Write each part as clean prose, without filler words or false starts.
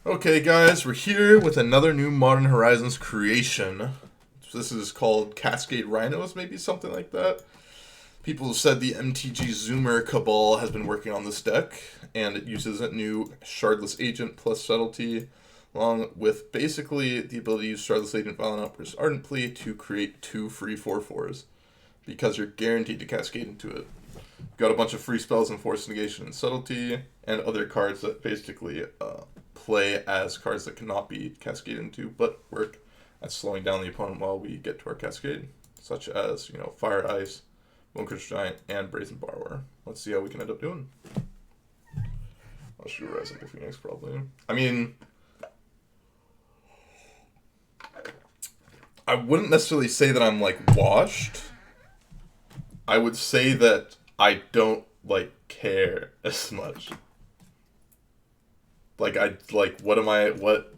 Okay, guys, we're here with another new Modern Horizons creation. This is called Cascade Rhinos, maybe something like that. People have said the MTG Zoomer Cabal has been working on this deck, and it uses a new Shardless Agent plus Subtlety, along with basically the ability to use Shardless Agent, Violent Outburst, Ardent Plea to create 2 free 4/4s, because you're guaranteed to cascade into it. You've got a bunch of free spells and Force Negation and Subtlety, and other cards that basically play as cards that cannot be cascaded into, but work at slowing down the opponent while we get to our cascade, such as, Fire Ice, Bunkers Giant, and Brazen Borrower. Let's see how we can end up doing. I'll shoot Rise of the Phoenix, probably. I mean, I wouldn't necessarily say that I'm, washed. I would say that I don't, care as much. What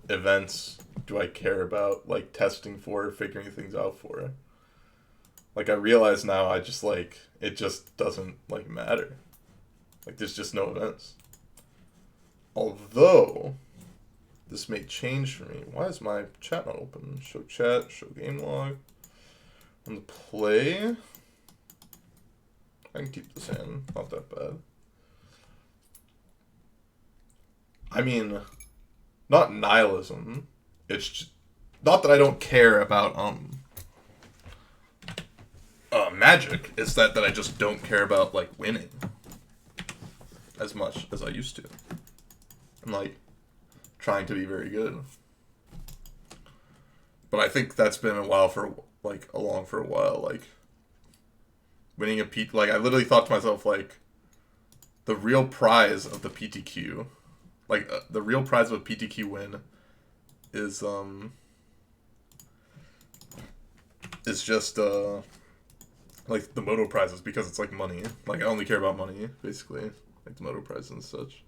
events do I care about, testing for, figuring things out for? I realize now I just, it just doesn't, matter. There's just no events. Although, this may change for me. Why is my chat not open? Show chat, show game log. On the play, I can keep this in. Not that bad. I mean, not nihilism. It's just, not that I don't care about Magic. It's that I just don't care about winning as much as I used to. I'm trying to be very good, but I think that's been a while for for a while. Winning a P. I literally thought to myself the real prize of the PTQ. The real prize of a PTQ win is just the Moto prizes, because it's money. I only care about money, basically. The Moto prizes and such.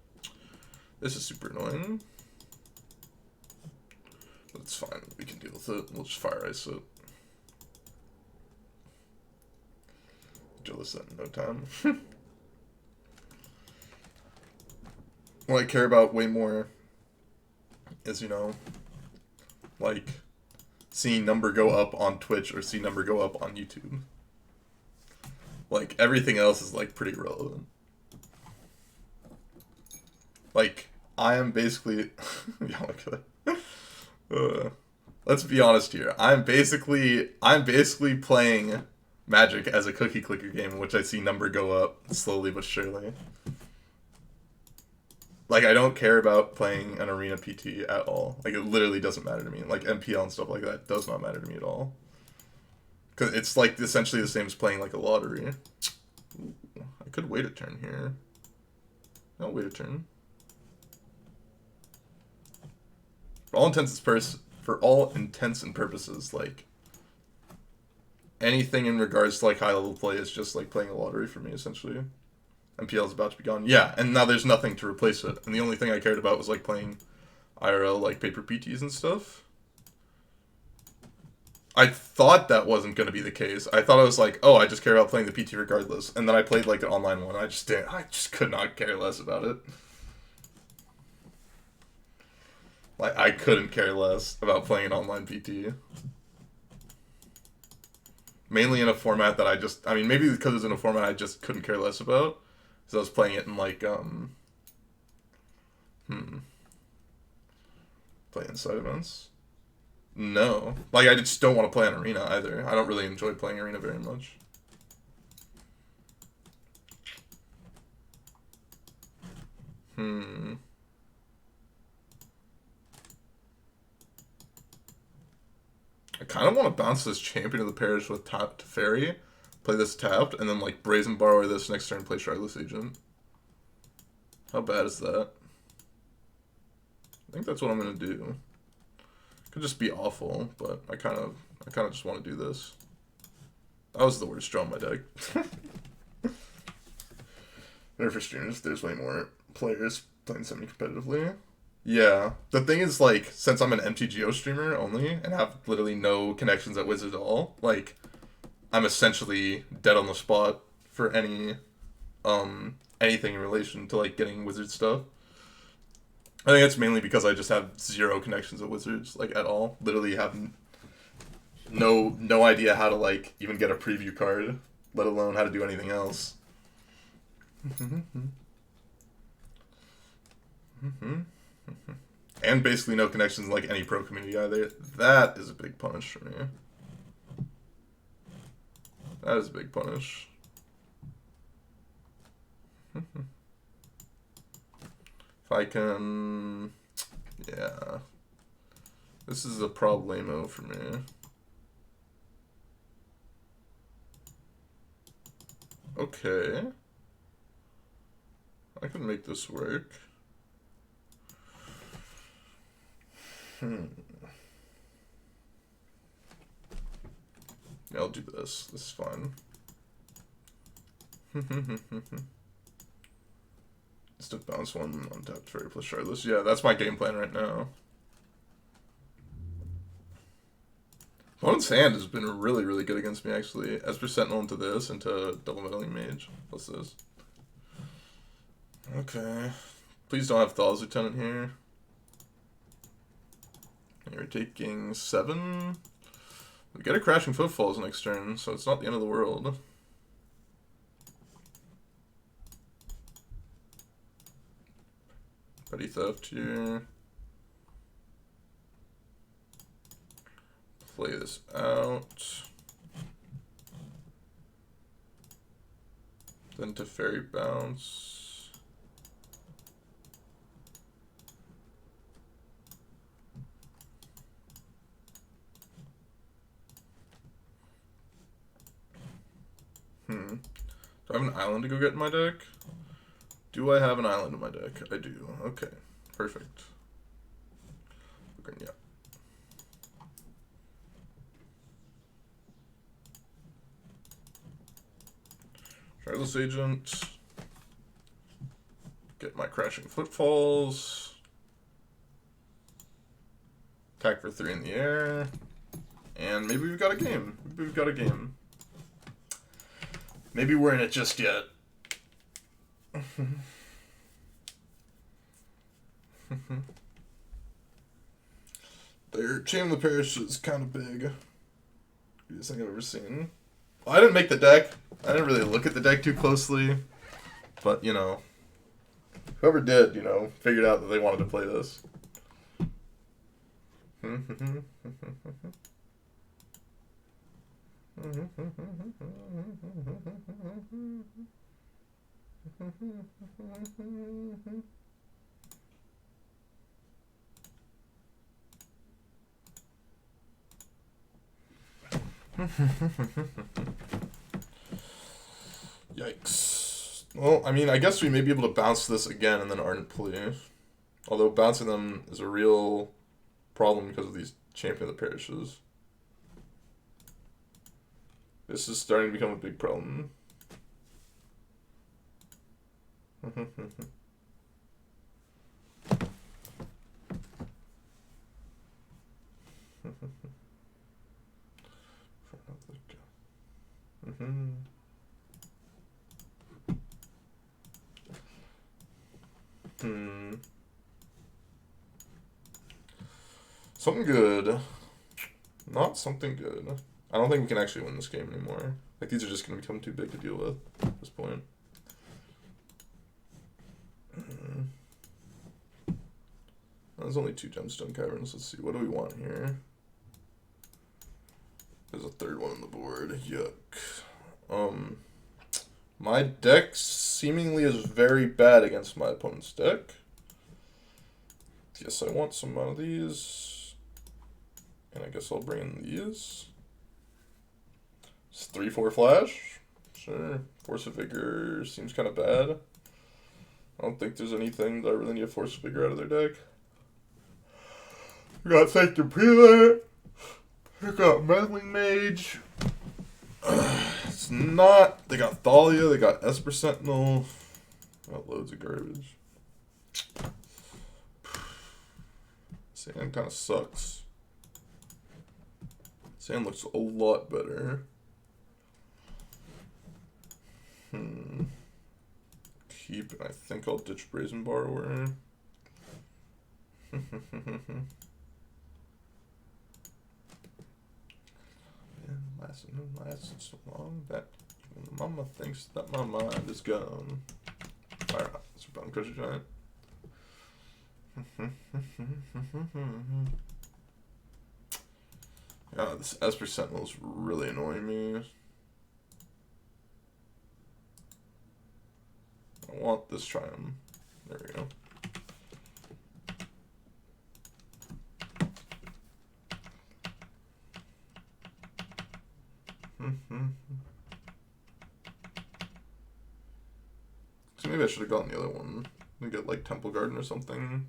This is super annoying. But it's fine. We can deal with it. We'll just Fire Ice it. Deal with that in no time. What I care about way more is, seeing number go up on Twitch or seeing number go up on YouTube. Everything else is, pretty irrelevant. I am basically... Yamakiller. Let's be honest here. I'm basically playing Magic as a cookie clicker game in which I see number go up slowly but surely. I don't care about playing an arena PT at all. It literally doesn't matter to me. MPL and stuff like that does not matter to me at all. Because it's, essentially the same as playing, a lottery. Ooh, I could wait a turn here. I'll wait a turn. For all intents and purposes, anything in regards to, high-level play is just, playing a lottery for me, essentially. MPL is about to be gone. Yeah, and now there's nothing to replace it. And the only thing I cared about was playing IRL, paper PTs and stuff. I thought that wasn't going to be the case. I thought I was oh, I just care about playing the PT regardless. And then I played an online one. I just could not care less about it. I couldn't care less about playing an online PT. Mainly in a format that maybe because it's in a format I just couldn't care less about. So I was playing it in play inside events? No. I just don't want to play on arena either. I don't really enjoy playing arena very much. I kind of want to bounce this Champion of the Parish with tap to Fairy, play this tapped, and then Brazen Borrower this next turn, play Shardless Agent. How bad is that? I think that's what I'm gonna do. Could just be awful, but I kind of just want to do this. That was the worst draw in my deck. Better for streamers, there's way more players playing semi-competitively. Yeah, the thing is, since I'm an MTGO streamer only, and have literally no connections at Wizards at all, I'm essentially dead on the spot for anything in relation to, getting Wizard stuff. I think it's mainly because I just have zero connections with Wizards, like, at all. Literally have no idea how to, like, even get a preview card, let alone how to do anything else. And basically no connections in, like, any pro community either. That is a big punish for me. That is a big punish. If I can... Yeah. This is a problemo for me. Okay. I can make this work. Yeah, I'll do this. This is fine. Just to bounce one untapped fairy plus Shardless. Yeah, that's my game plan right now. Opponent's hand has been really, really good against me, actually. Esper Sentinel into this, into Double Meddling Mage. What's this? Okay. Please don't have Thaw's Lieutenant here. You're taking 7. We get a Crashing Footfalls next turn, so it's not the end of the world. Petty Theft here. Play this out. Then to Fairy Bounce. Do I have an island to go get in my deck? Do I have an island in my deck? I do. Okay. Perfect. Okay, yeah. Shardless Agent. Get my Crashing Footfalls. Attack for 3 in the air. And maybe we've got a game. Maybe we've got a game. Maybe we're in it just yet. Their Chain of the Parish is kind of big. Biggest thing I've ever seen. Well, I didn't make the deck. I didn't really look at the deck too closely. But, you know, whoever did, you know, figured out that they wanted to play this. Yikes. Well, I mean, I guess we may be able to bounce this again and then Ardent Plea. Although bouncing them is a real problem because of these Champion of the Parishes. This is starting to become a big problem. Something good. Not something good. I don't think we can actually win this game anymore. Like, these are just going to become too big to deal with at this point. There's only 2 Gemstone Caverns. Let's see. What do we want here? There's a 3rd one on the board. Yuck. My deck seemingly is very bad against my opponent's deck. Yes, I want some of these. And I guess I'll bring in these. It's 3/4 flash. Sure. Force of Vigor seems kind of bad. I don't think there's anything that I really need a Force of Vigor out of their deck. We got Sanctum Prelate. We got Meddling Mage. It's not. They got Thalia. They got Esper Sentinel. Got loads of garbage. Sand kind of sucks. Sand looks a lot better. Keep, and I think I'll ditch Brazen Borrower. Lasted so long that even mama thinks that my mind is gone. Fire up. That's a bone crusher giant. Yeah, this Esper Sentinel is really annoying me. I want this Triumph. There we go. So maybe I should have gotten the other one and get like Temple Garden or something.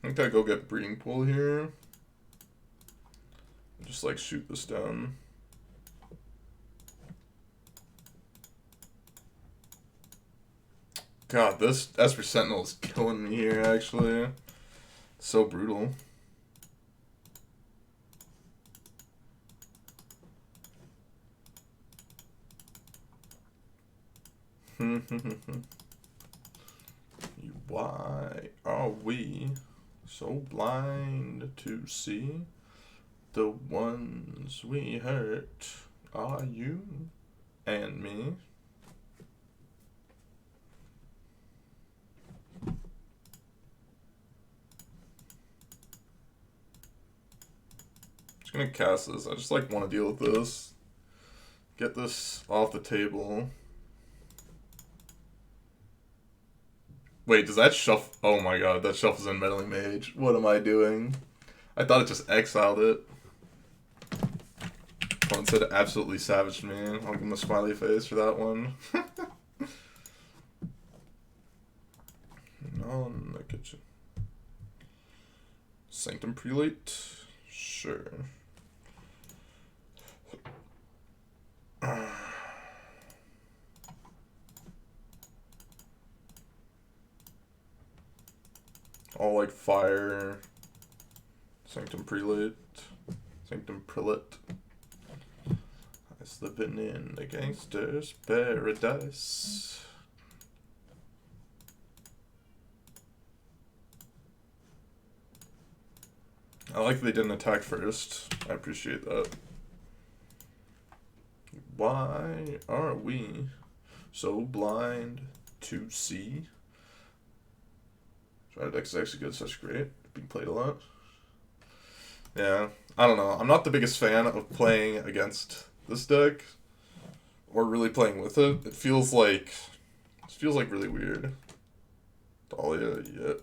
I think I go get Breeding Pool here. Just like shoot this down. God, this Esper Sentinel is killing me here, actually. So brutal. Why are we so blind to see the ones we hurt are you and me? Just gonna cast this. I just like want to deal with this. Get this off the table. Wait, does that shuffle? Oh my god, that shuffles in Meddling Mage. What am I doing? I thought it just exiled it. Opponent said absolutely savaged me. I'll give him a smiley face for that one. No, in the kitchen. Sanctum Prelate? Sure. All like fire. Sanctum Prelate. Sanctum Prelate. I slipping in the gangster's paradise. I like they didn't attack first. I appreciate that. Why are we so blind to see? Our deck is actually good, such great. Being played a lot. Yeah, I don't know. I'm not the biggest fan of playing against this deck, or really playing with it. It feels like really weird. Dahlia, yuck.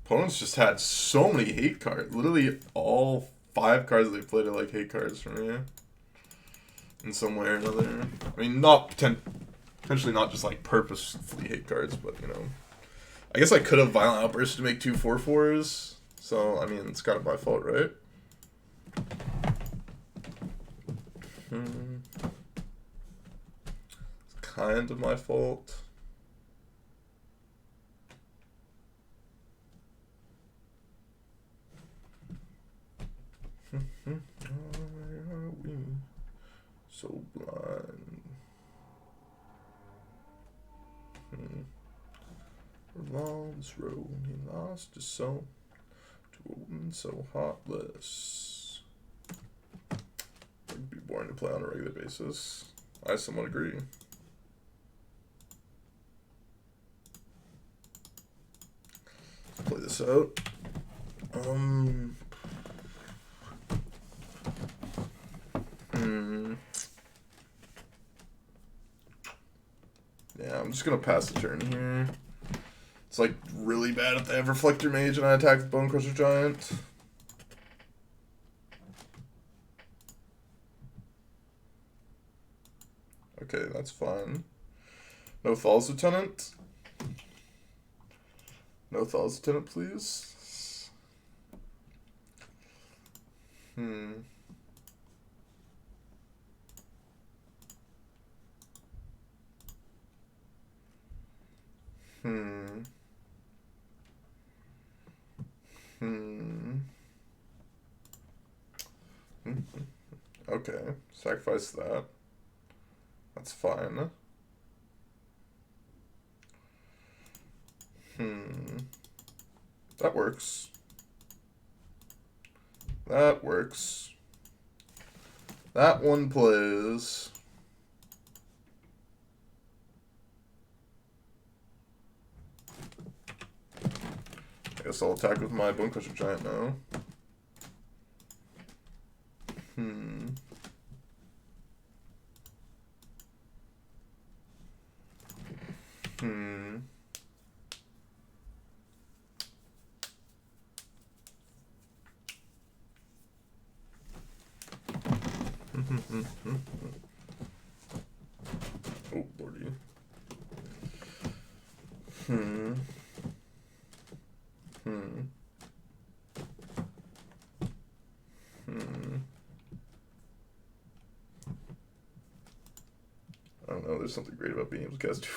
Opponents just had so many hate cards. Literally all 5 cards they played are like hate cards for me. In some way or another. I mean, not potentially not just like purposefully hate cards, but you know. I guess I could have Violent Outburst to make 2 4/4s. So, I mean, it's kind of my fault, right? It's kind of my fault. Why are we so blind? Along this road, he lost his soul to a woman so heartless. It'd be boring to play on a regular basis. I somewhat agree. Let's play this out. Yeah, I'm just gonna pass the turn here. It's like really bad if they have Reflector Mage and I attack with Bone Crusher Giant. Okay, that's fine. No Thal's Lieutenant. No Thal's Lieutenant, please. Okay. Sacrifice that. That's fine. That works. That works. That one plays. I guess I'll attack with my Bone Crusher Giant now. Oh, lordy. I don't know, there's something great about being able to cast 2.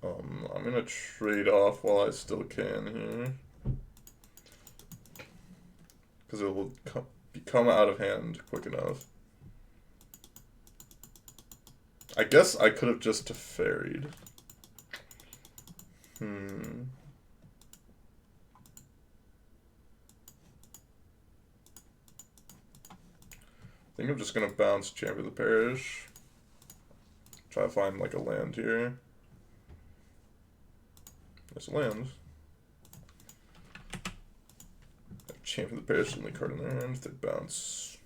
I'm gonna trade off while I still can here. Because it will become out of hand quick enough. I guess I could have just Teferied. I think I'm just gonna bounce Champion of the Parish. Try to find like a land here. There's a land. Champion of the Parish, only card in their hand. They bounce.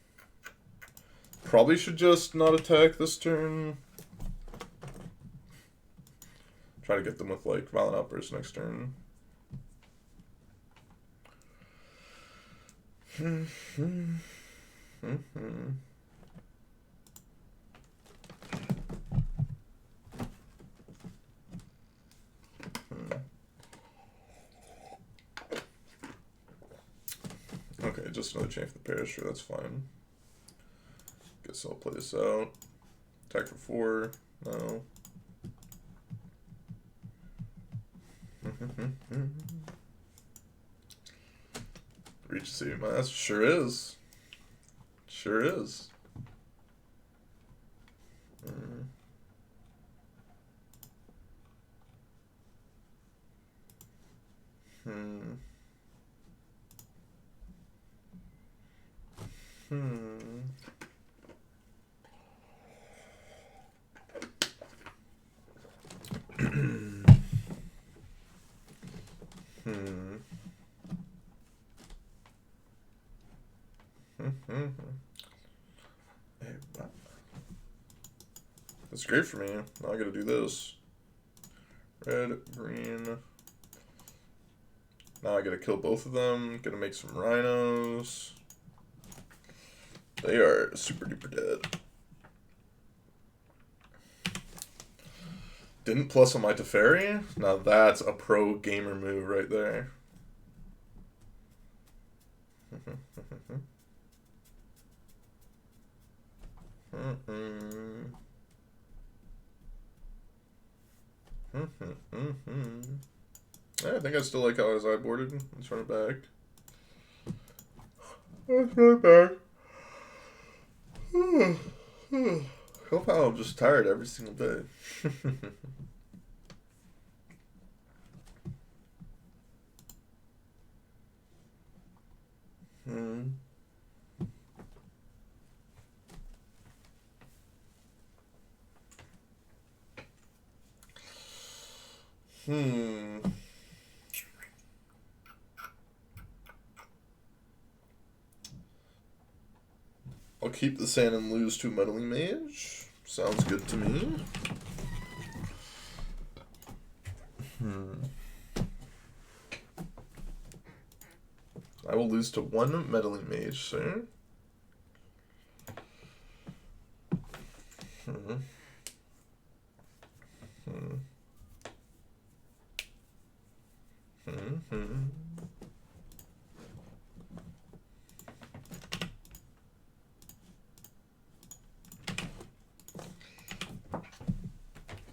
Probably should just not attack this turn. Try to get them with like Violent Outburst next turn. Okay, just another Champion of the Parish, sure, that's fine. Guess I'll play this out. Attack for 4. No. Reach to save my ass. Sure is. Sure is. That's great for me. Now I gotta do this. Red, green. Now I gotta kill both of them. Gonna make some rhinos. They are super duper dead. Didn't plus on my Teferi? Now that's a pro gamer move right there. Yeah, I think I still like how I was sideboarded. Let's run it back. Let's run it back. Help how I'm just tired every single day. I'll keep the sand and lose to Meddling Mage. Sounds good to me. I will lose to 1 Meddling Mage, sir.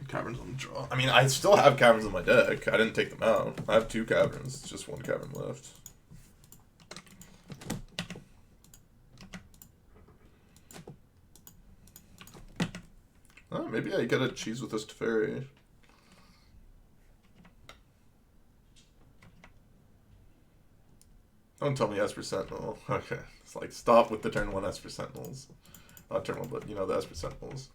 Caverns on the draw. I mean, I still have caverns in my deck. I didn't take them out. I have 2 caverns. It's just 1 cavern left. maybe I get a cheese with this Teferi. Don't tell me Esper Sentinel. Okay. It's like, stop with the turn 1 Esper Sentinels. Not turn 1, but, you know, the Esper Sentinels.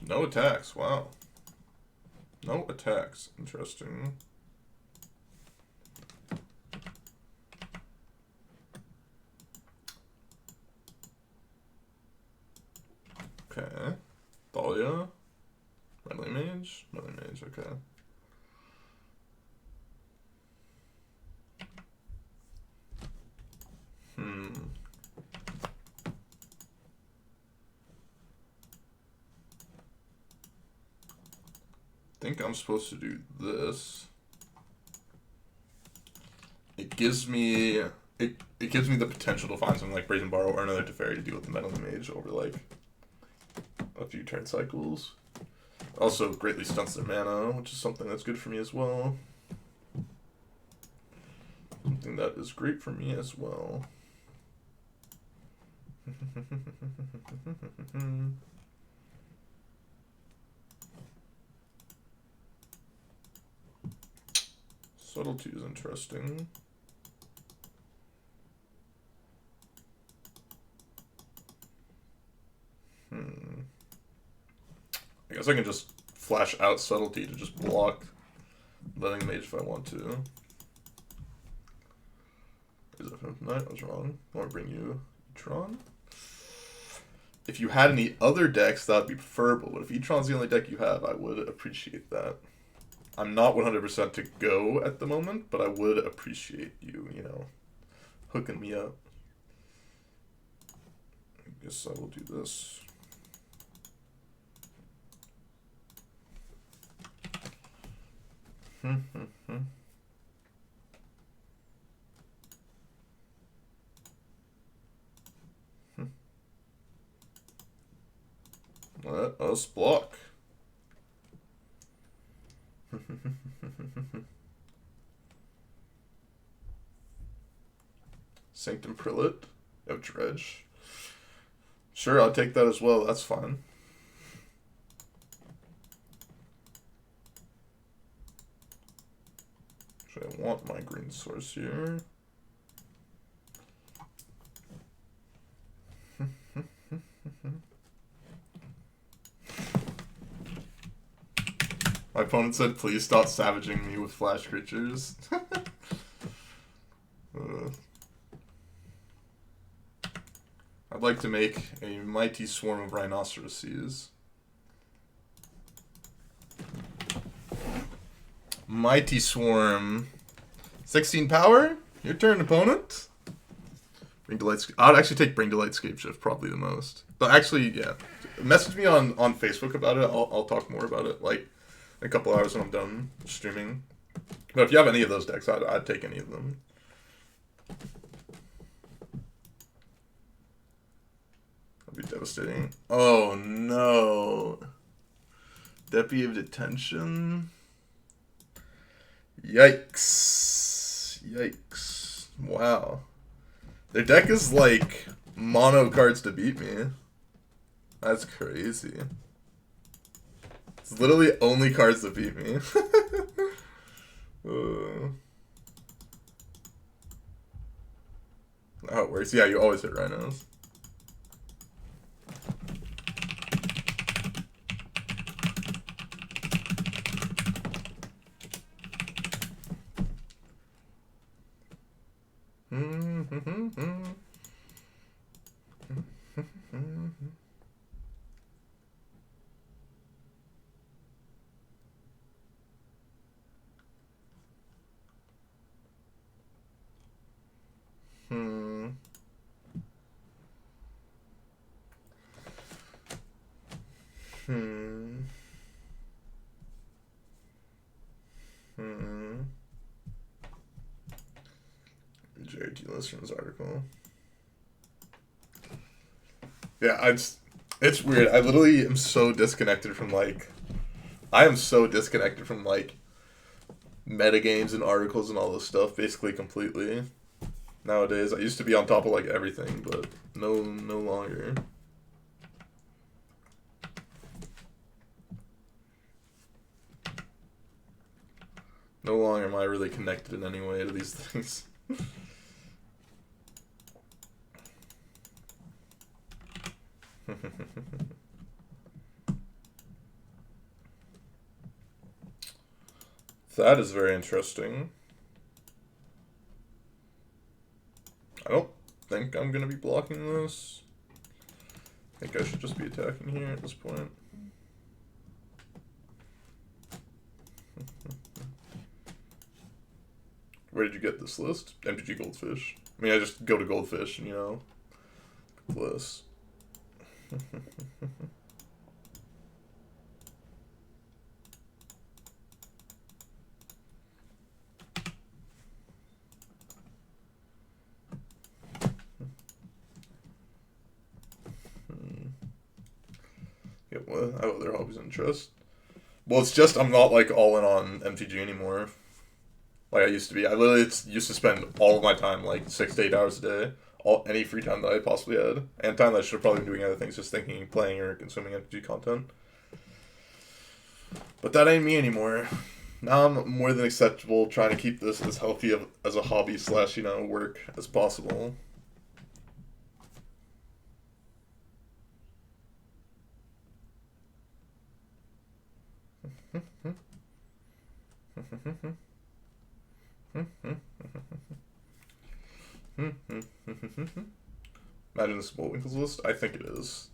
No attacks, wow. No attacks, interesting. Okay. Dahlia. Melee Mage. Melee Mage, okay. I think I'm supposed to do this. It gives me it gives me the potential to find something like Brazen Borrow or another Teferi to deal with the Metal Mage over like a few turn cycles. Also greatly stunts their mana, which is something that's good for me as well. Something that is great for me as well. Subtlety is interesting. I guess I can just flash out Subtlety to just block Letting Mage if I want to. Is that Knight? I was wrong. I want to bring you Etron. If you had any other decks, that would be preferable. But if Etron's the only deck you have, I would appreciate that. I'm not 100% to go at the moment, but I would appreciate you, you know, hooking me up. I guess I will do this. Let us block. Sanctum Prelate of Dredge. Sure, I'll take that as well. That's fine. Actually, I want my green source here. My opponent said, please stop savaging me with flash creatures. I'd like to make a mighty swarm of rhinoceroses. Mighty swarm. 16 power? Your turn, opponent. Bring to Light. I'd actually take Bring to Light Scapeshift probably the most. But actually, yeah. Message me on Facebook about it. I'll talk more about it like in a couple hours when I'm done streaming. But if you have any of those decks, I'd take any of them. That'd be devastating. Oh no. Deputy of Detention. Yikes. Yikes. Wow. Their deck is like mono cards to beat me. That's crazy. It's literally only cards that beat me. How it works. Yeah, you always hit rhinos. very keyless from this article. Yeah, it's weird. I literally am so disconnected from like, I am so disconnected from like metagames and articles and all this stuff, basically completely. Nowadays, I used to be on top of like everything, but no longer. No longer am I really connected in any way to these things. That is very interesting. I don't think I'm going to be blocking this. I think I should just be attacking here at this point. Where did you get this list? MTG Goldfish. I mean, I just go to Goldfish and, you know, list. Yeah, what? I have other hobbies and interests. Well, it's just I'm not like all in on MTG anymore. Like I used to be. I literally used to spend all of my time, like 6 to 8 hours a day, any free time that I possibly had, and time that I should have probably been doing other things, just thinking, playing, or consuming MTG content. But that ain't me anymore. Now I'm more than acceptable trying to keep this as healthy as a hobby / you know, work as possible. Imagine this Bullwinkle's list? I think it is.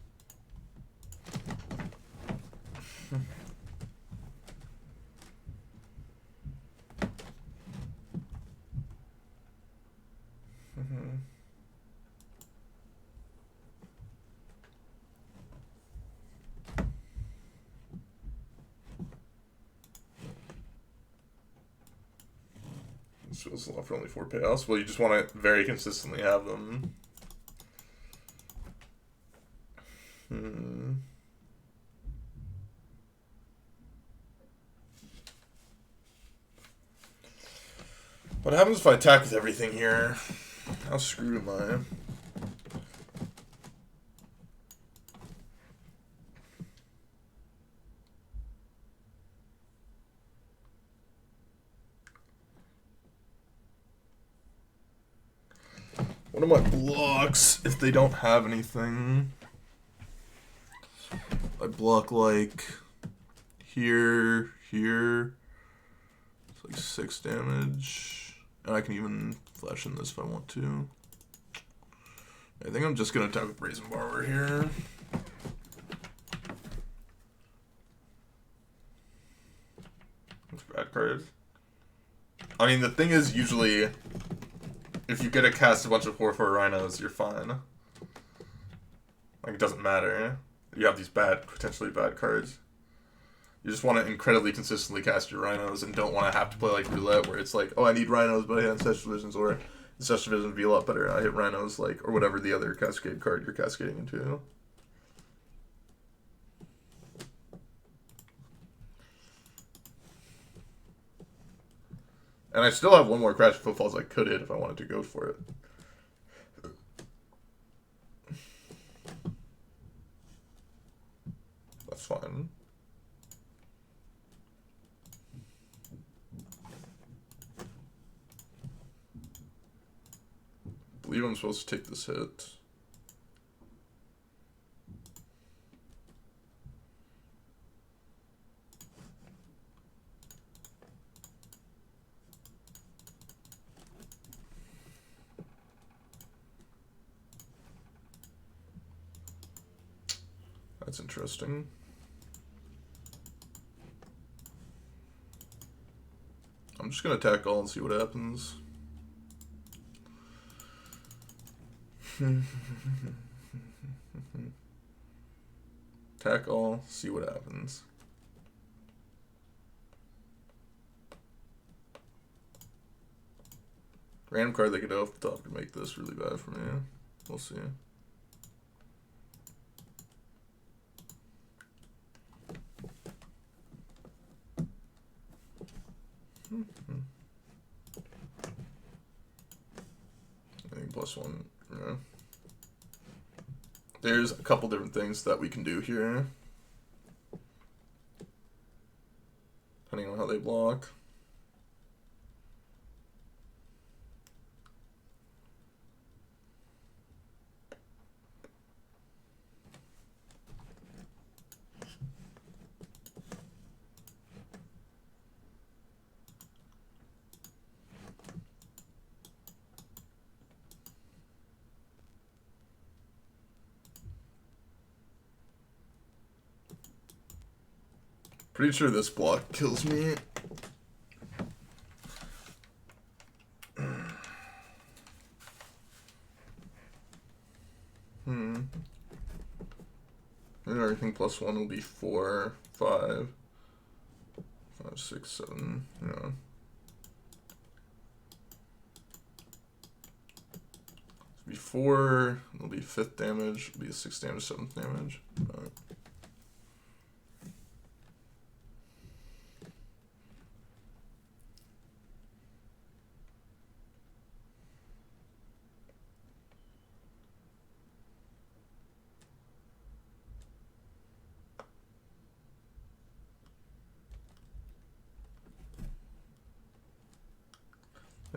This feels a lot for only 4 payoffs. Well, you just want to very consistently have them. What happens if I attack with everything here? How screwed am I? What are my blocks if they don't have anything? I block like here. It's like 6 damage. And I can even flash in this if I want to. I think I'm just going to attack with Brazen Borrower here. That's a bad card. I mean, the thing is, usually, if you get to cast a bunch of 4/4 Rhinos, you're fine. Like, it doesn't matter. You have these potentially bad cards. You just want to incredibly consistently cast your Rhinos and don't want to have to play like Roulette where it's like, oh, I need Rhinos, but I hit Ancestral Visions, or Ancestral Visions would be a lot better. I hit Rhinos, like, or whatever the other Cascade card you're cascading into. And I still have one more Crash Footfalls I could hit if I wanted to go for it. That's fine. I believe I'm supposed to take this hit. That's interesting. I'm just going to attack all and see what happens. Attack all, see what happens. Random card they could do off the top could make this really bad for me. We'll see. I think +1, yeah. There's a couple different things that we can do here, depending on how they block. Pretty sure this block kills me. And everything +1 will be 4, 5, 5, 6, 7, yeah. It'll be 4, it'll be 5th damage, it'll be 6th damage, 7th damage.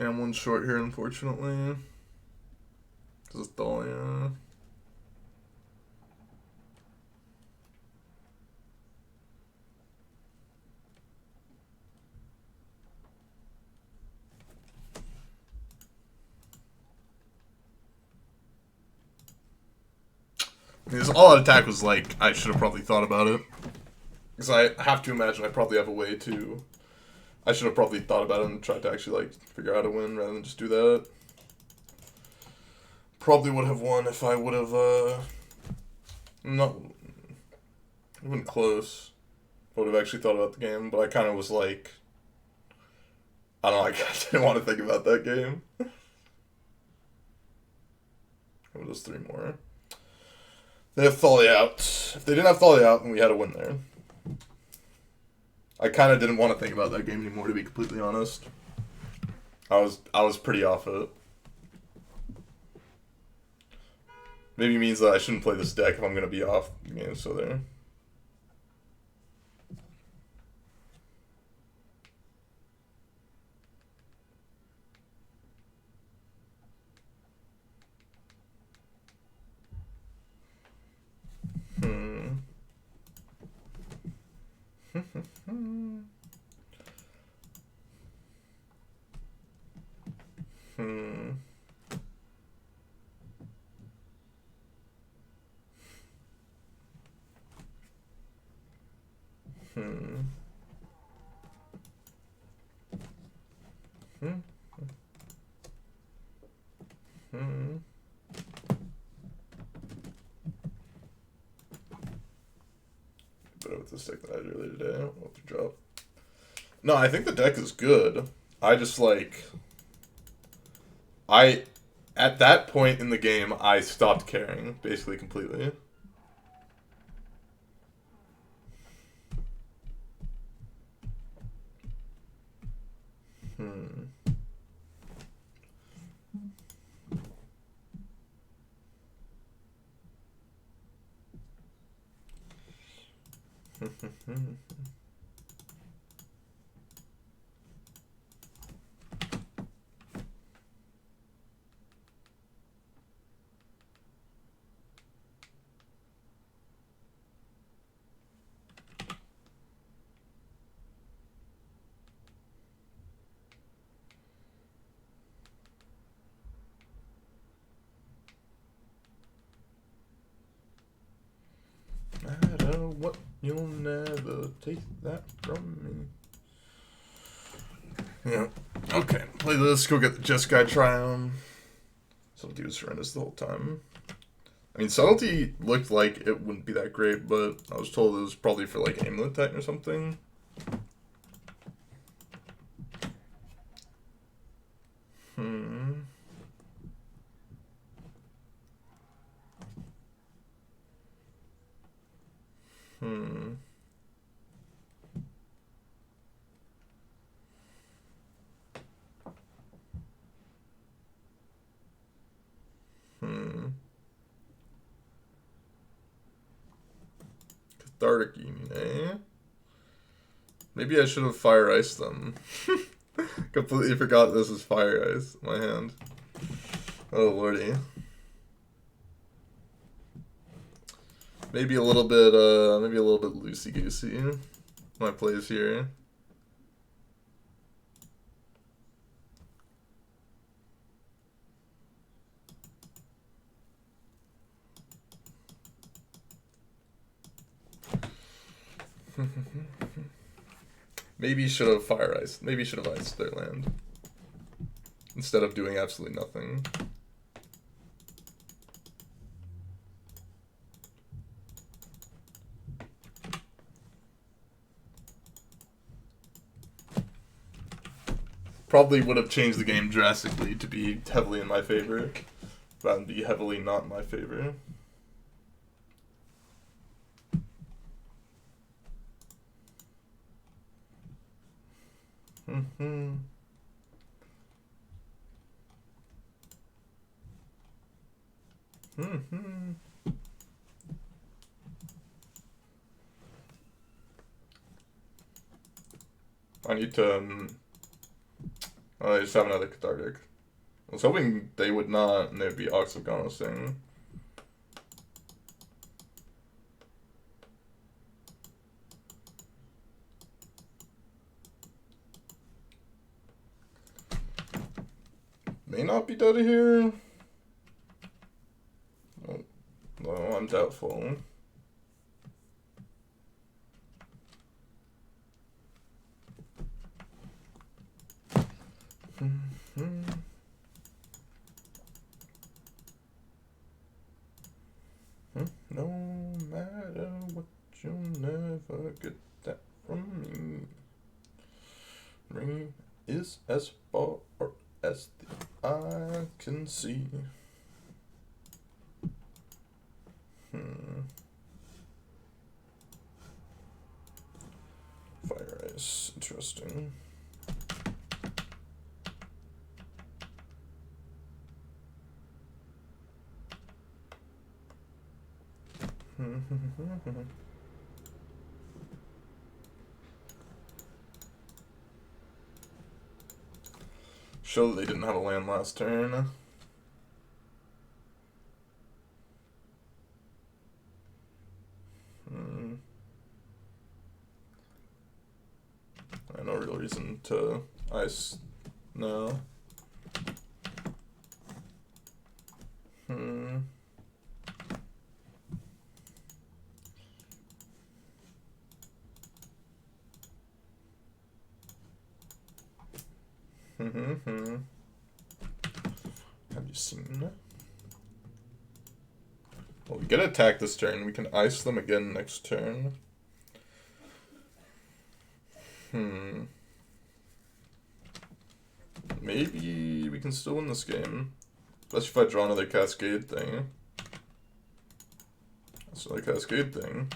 Yeah, I'm one short here, unfortunately. Because it's Dahlia. This all-out attack was like, I should have probably thought about it. Because I have to imagine I probably have a way to... I should have probably thought about it and tried to actually like figure out how to win rather than just do that. Probably would have won if I would have not even close. I would have actually thought about the game, but I kind of was like, I don't know, I didn't want to think about that game. It was 3 more. They have Thalia out. If they didn't have Thalia out, then we had a win there. I kind of didn't want to think about that game anymore, to be completely honest. I was pretty off it. Maybe means that I shouldn't play this deck if I'm going to be off the game, so there. Better with this deck than I did earlier today. I'll have to drop. No, I think the deck is good. I just like... At that point in the game, I stopped caring, basically, completely. What? You'll never take that from me. Yeah. Okay. Play this. Go get the Just Guy Triumph. Subtlety was horrendous the whole time. I mean, Subtlety looked like it wouldn't be that great, but I was told it was probably for like Amulet Titan or something. Hmm. Cathartic Union, eh? Maybe I should have Fire Ice them. Completely forgot this is Fire Ice in my hand. Oh lordy. Maybe a little bit loosey goosey. My plays here. Maybe should have Fire Ice. Maybe should have iced their land instead of doing absolutely nothing. Probably would have changed the game drastically to be heavily in my favor, rather than be heavily not in my favor. I need to. Oh, I just have another Cathartic. I was hoping they would not, and they'd be Ox of Ganosing. May not be dead here. Oh, no, I'm doubtful. No matter what, you'll never get that from me. Ring is as far as the eye can see. Fire Ice, interesting. Show that they didn't have a land last turn. I have no real reason to ice now. Have you seen? Well, we get attack this turn. We can ice them again next turn. Maybe we can still win this game. Especially if I draw another Cascade thing. That's another Cascade thing.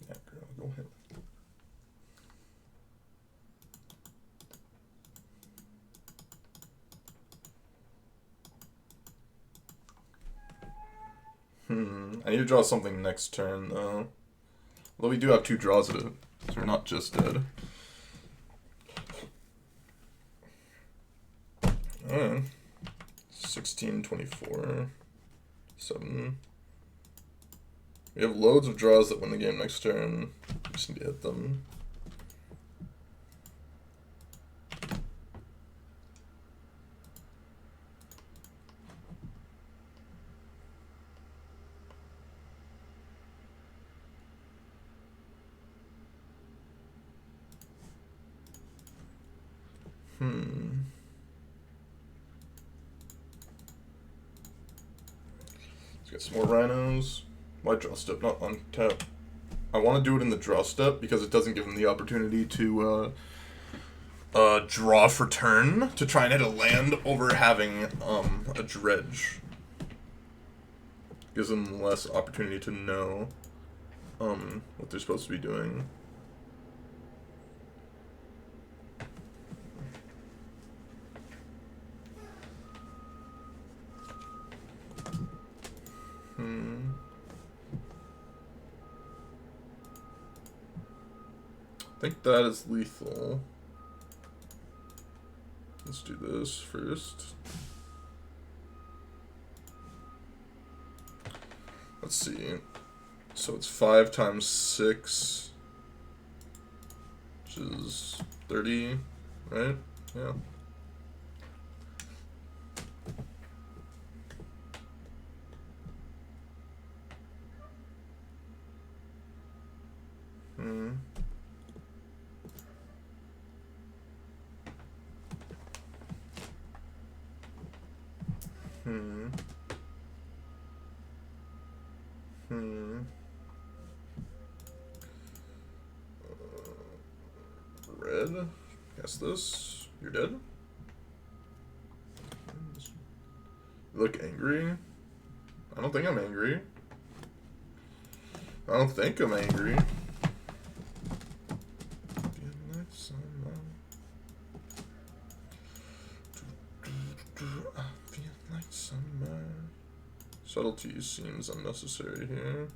Yeah, girl, go ahead. I need to draw something next turn, though. Although we do have 2 draws of it, so we're not just dead. Alright. 16, 24, 7. We have loads of draws that win the game next turn. We just need to hit them. Let's get some more rhinos. Why draw step, not untap? I want to do it in the draw step because it doesn't give them the opportunity to draw for turn to try and hit a land over having a dredge. Gives them less opportunity to know what they're supposed to be doing. I think that is lethal. Let's do this first. Let's see. So it's 5 times 6, which is 30, right? Yeah. Red. Guess this. You're dead. You look angry. I don't think I'm angry. I don't think I'm angry. Subtlety seems unnecessary here.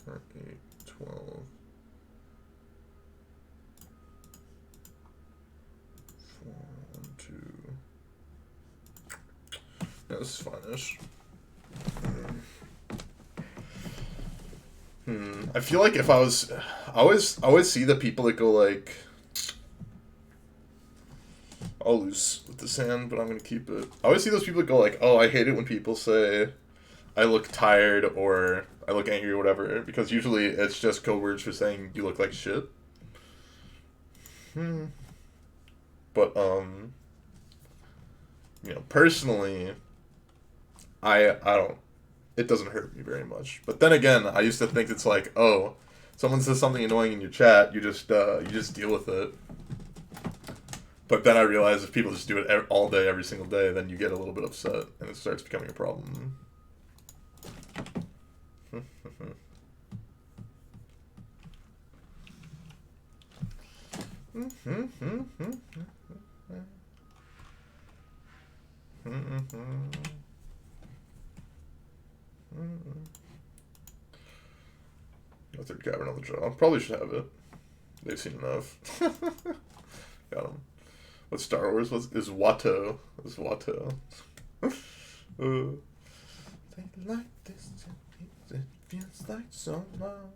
4, 8, 12. 4, 1, 2. Yeah, this is fine-ish. I feel like if I was, I always see the people that go like, I'll lose with this hand, but I'm gonna keep it. I always see those people that go like, oh, I hate it when people say I look tired or I look angry or whatever, because usually it's just code words for saying you look like shit. But you know, personally, I don't. It doesn't hurt me very much. But then again, I used to think it's like, oh, someone says something annoying in your chat, you just deal with it. But then I realized if people just do it all day, every single day, then you get a little bit upset, and it starts becoming a problem. No third cavern on the draw. Probably should have it. They've seen enough. Got him. What Star Wars is Watto? Is Watto? They like this. It feels like so long.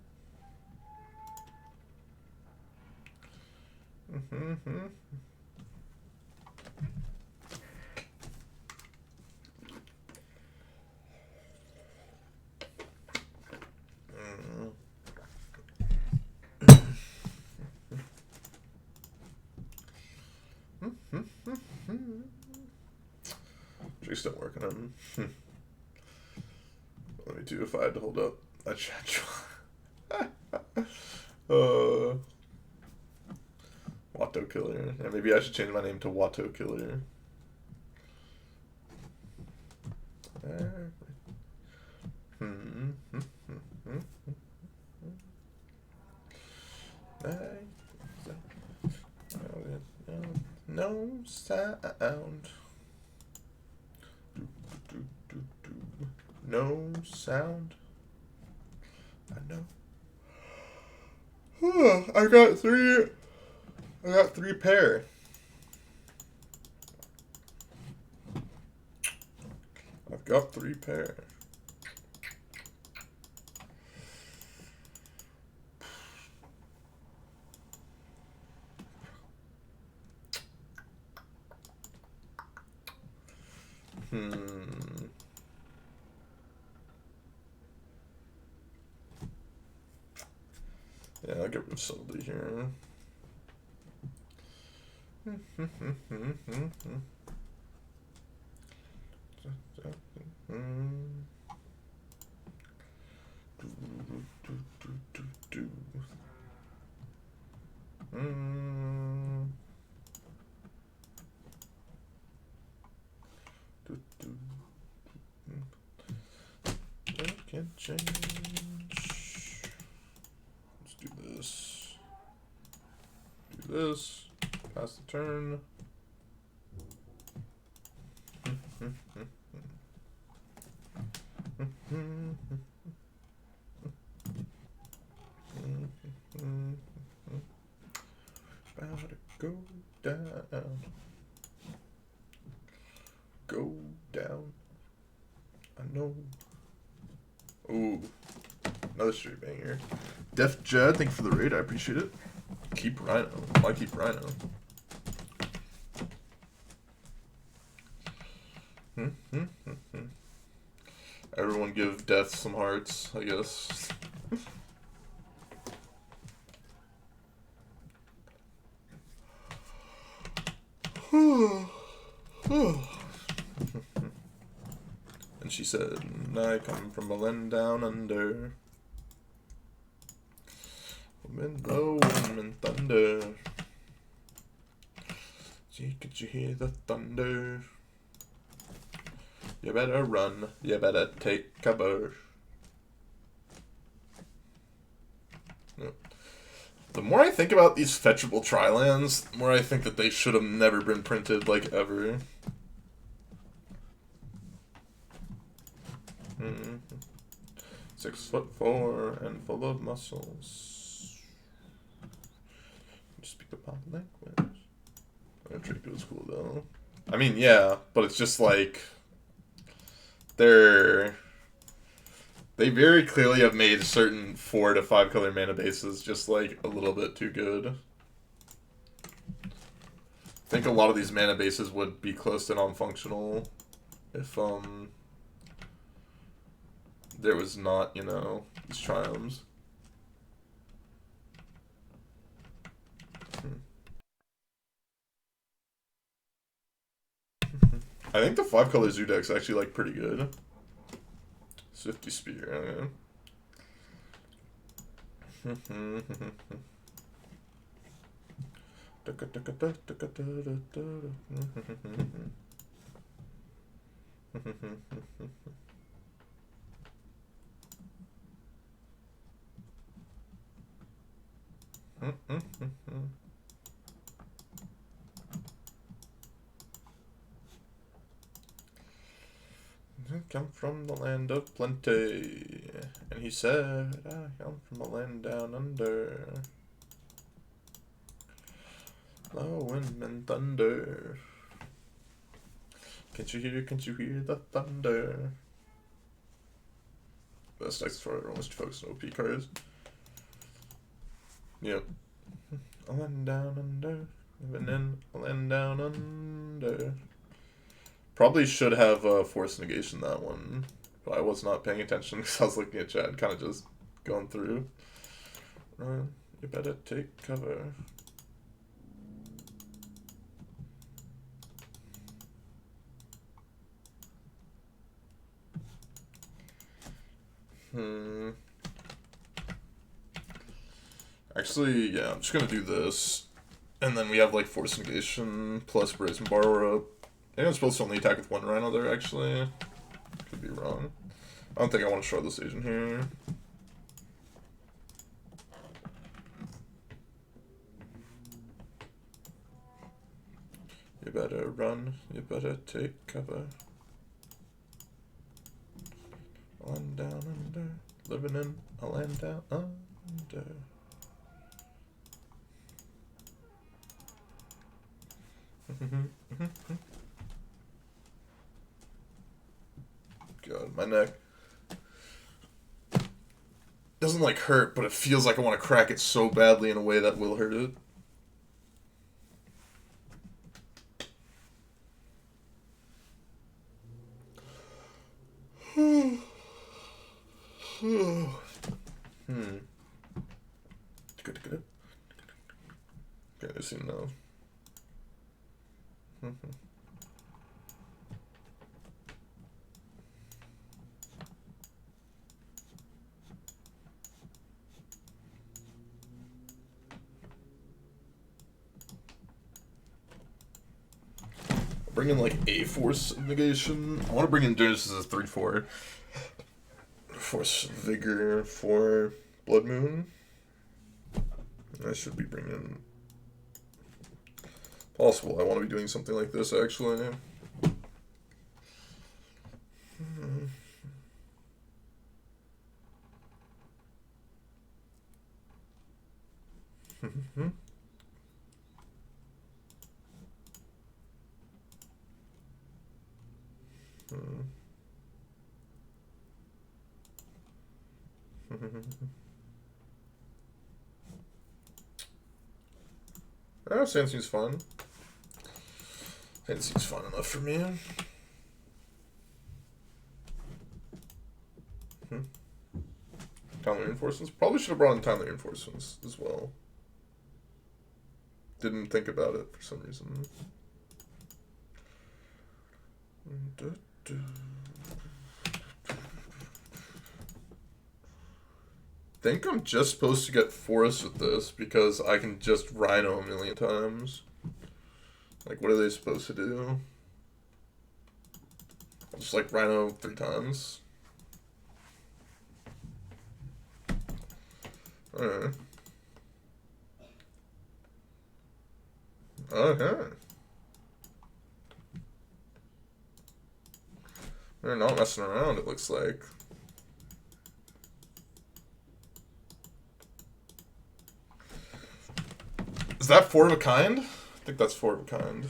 Jake's still working on him. Let me do if I had to hold up a chat. Watto Killer. Yeah, maybe I should change my name to Watto Killer. No sound. No sound. I know. I got three pair. I've got 3 pair. Yeah, I'll get rid of subtlety here. Can't change. Let's do this. Do this. Pass the turn. About to go down. Go down. I know. Ooh. Another straight banger. Def Jed, thank you for the raid. I appreciate it. Keep Rhino. Why keep Rhino? Everyone give Death some hearts, I guess. And she said, I come from a land down under. Wind blow, wind and thunder. Gee, could you hear the thunder? You better run, you better take cover. No. The more I think about these fetchable tri-lands, the more I think that they should have never been printed, like, ever. 6'4" and full of muscles. Speak the pop language. Draco is cool though. I mean, yeah, but it's just like they very clearly have made certain 4 to 5 color mana bases just like a little bit too good. I think a lot of these mana bases would be close to non-functional if there was not, you know, these triumphs. I think the 5 color zoo deck's actually like pretty good. Swifty Spear, I come from the land of plenty, and he said, I come from a land down under. Low wind and thunder. Can't you hear the thunder? Best decks for everyone was to focus on OP cards. Yep. A land down under. Living in a land down under. Probably should have Force Negation that one, but I was not paying attention because I was looking at chat, kind of just going through. Run, you better take cover. Actually, yeah, I'm just gonna do this, and then we have like Force Negation plus Brazen Borrower up. I think I'm supposed to only attack with 1 Rhino there, actually. Could be wrong. I don't think I want to Shardless Agent here. You better run, you better take cover. Land down under, living in a land down under. God, my neck doesn't like hurt, but it feels like I want to crack it so badly in a way that will hurt it. seen though. Bring in like a force negation. I want to bring in Genesis as 3/4. Force Vigor for Blood Moon. I should be bringing. Possible. I want to be doing something like this actually. Sansu's fun. Sansu's fun enough for me. Timely reinforcements. Probably should have brought in timely reinforcements as well. Didn't think about it for some reason. I think I'm just supposed to get Forest with this because I can just Rhino a million times. Like, what are they supposed to do? I'll just like Rhino 3 times. Alright. Okay. They're not messing around, it looks like. Is that 4 of a kind? I think that's 4 of a kind.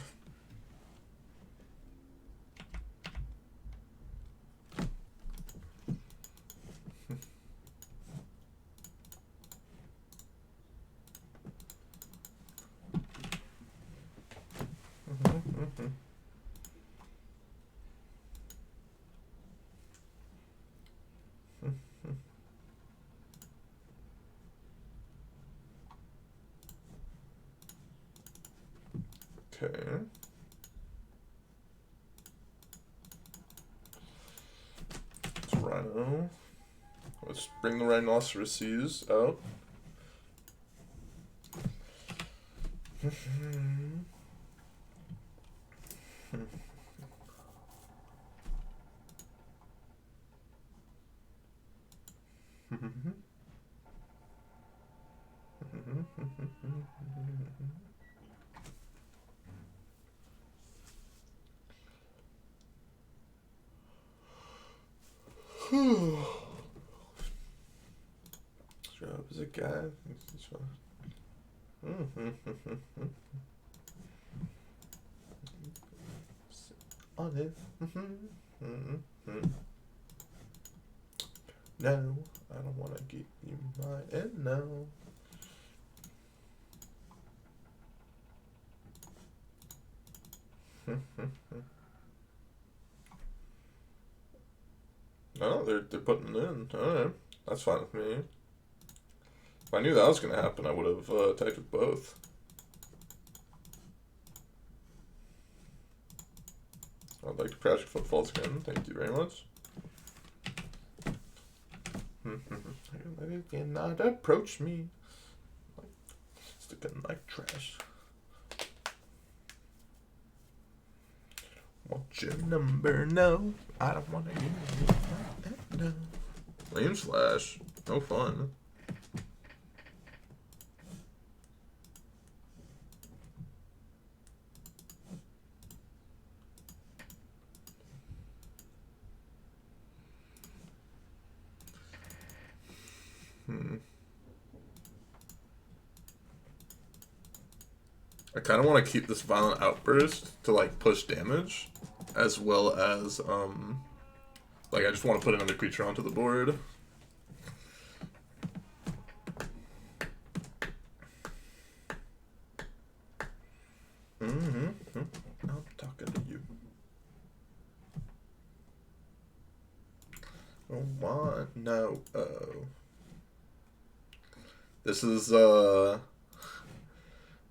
Okay. It's Rhino. Let's bring the rhinoceroses out. Job is a guy. On it. No, I don't want to give you my end now. No, they're putting it in. Alright, that's fine with me. If I knew that was going to happen, I would have attacked with both. I'd like to crash your Footfalls again. Thank you very much. You cannot approach me. Sticking like trash. What's your number? No, I don't want to give you no. Flame slash. No fun. I kind of want to keep this violent outburst to like push damage, as well as like I just want to put another creature onto the board. I'm talking to you. Oh, what? No. Uh-oh. This is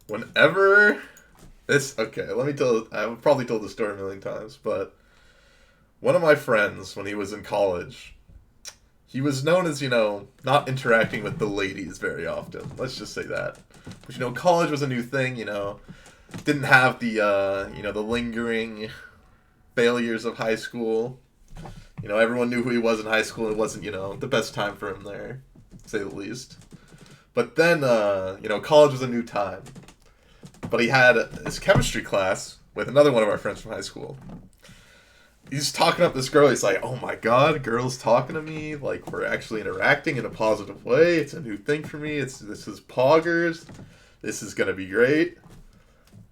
Whenever this, okay, let me tell. I've probably told the story a million times, but one of my friends, when he was in college, he was known as, not interacting with the ladies very often. Let's just say that. But, college was a new thing, didn't have the, the lingering failures of high school. Everyone knew who he was in high school. It wasn't, the best time for him there, to say the least. But then, college was a new time. But he had his chemistry class with another one of our friends from high school. He's talking up this girl. He's like, oh my god, girl's talking to me. Like, we're actually interacting in a positive way. It's a new thing for me. This is poggers. This is going to be great.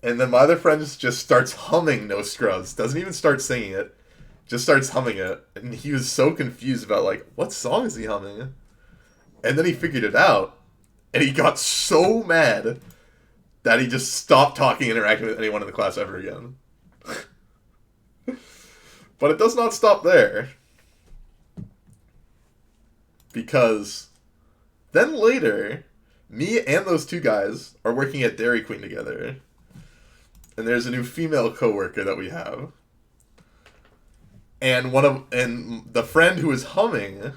And then my other friend just starts humming No Scrubs. Doesn't even start singing it. Just starts humming it. And he was so confused about, like, what song is he humming? And then he figured it out. And he got so mad that he just stopped talking and interacting with anyone in the class ever again. But it does not stop there. Because then later, me and those two guys are working at Dairy Queen together. And there's a new female coworker that we have. And the friend who was humming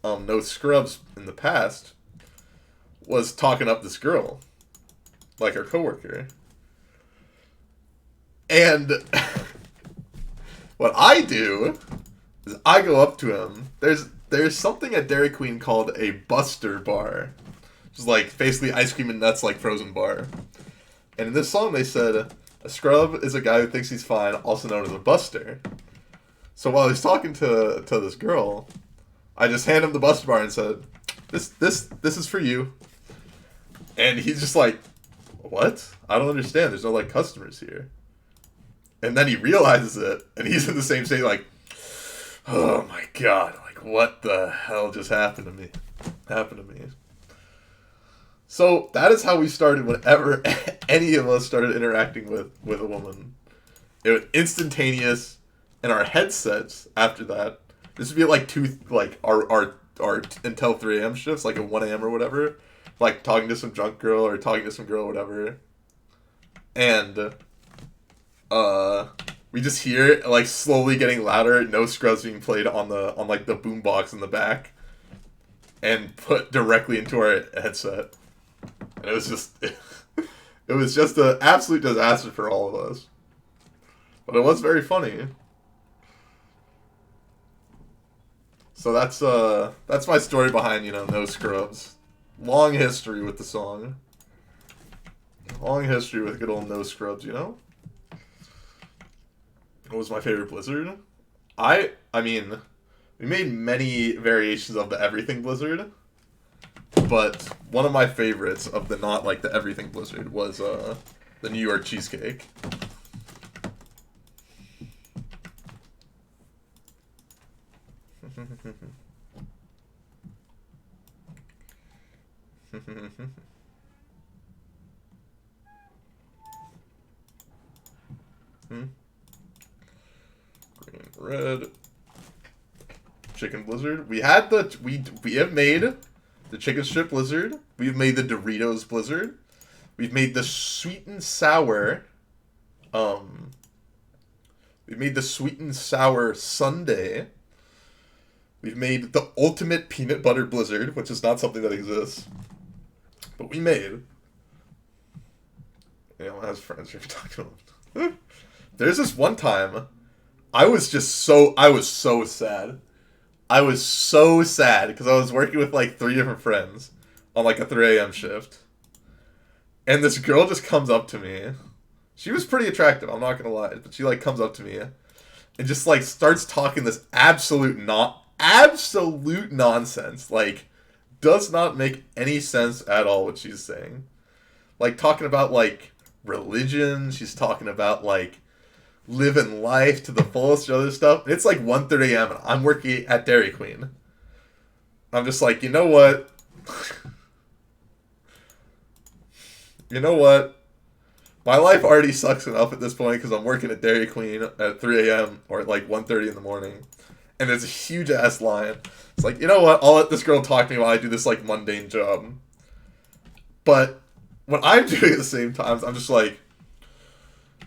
No Scrubs in the past was talking up this girl. Like our coworker. And what I do is I go up to him. There's something at Dairy Queen called a Buster bar. Which is like basically ice cream and nuts like frozen bar. And in this song they said, a scrub is a guy who thinks he's fine, also known as a buster. So while he's talking to this girl, I just hand him the Buster bar and said, This is for you. And he's just like, what? I don't understand. There's no, like, customers here. And then he realizes it, and he's in the same state, like, oh my god, like, what the hell just happened to me? So, that is how we started whenever any of us started interacting with a woman. It was instantaneous, and our headsets, after that, this would be like our until 3 a.m. shifts, like at 1 a.m. or whatever, like talking to some drunk girl or talking to some girl or whatever. And we just hear it like slowly getting louder, No Scrubs being played on like the boombox in the back and put directly into our headset. And it was just an absolute disaster for all of us. But it was very funny. So that's my story behind, No Scrubs. Long history with the song. Long history with good old No Scrubs, What was my favorite Blizzard? I mean, we made many variations of the Everything Blizzard, but one of my favorites of the not like the Everything Blizzard was the New York Cheesecake. Green, red, chicken blizzard. We have made the chicken strip blizzard. We've made the Doritos blizzard. We've made the sweet and sour. We made the sweet and sour sundae. We've made the ultimate peanut butter blizzard, which is not something that exists, but we made. As friends, you're talking about. There's this one time, I was so sad. I was so sad because I was working with like 3 different friends on like a 3 a.m. shift, and this girl just comes up to me. She was pretty attractive, I'm not gonna lie, but she like comes up to me and just like starts talking this absolute nonsense. Like, does not make any sense at all what she's saying. Like, talking about like religion. She's talking about like living life to the fullest and other stuff. And it's like 1:30 a.m. and I'm working at Dairy Queen. I'm just like, you know what? My life already sucks enough at this point because I'm working at Dairy Queen at 3 a.m. or at like 1:30 in the morning. And there's a huge ass line. It's like, you know what? I'll let this girl talk to me while I do this like mundane job. But when I'm doing it at the same times, I'm just like,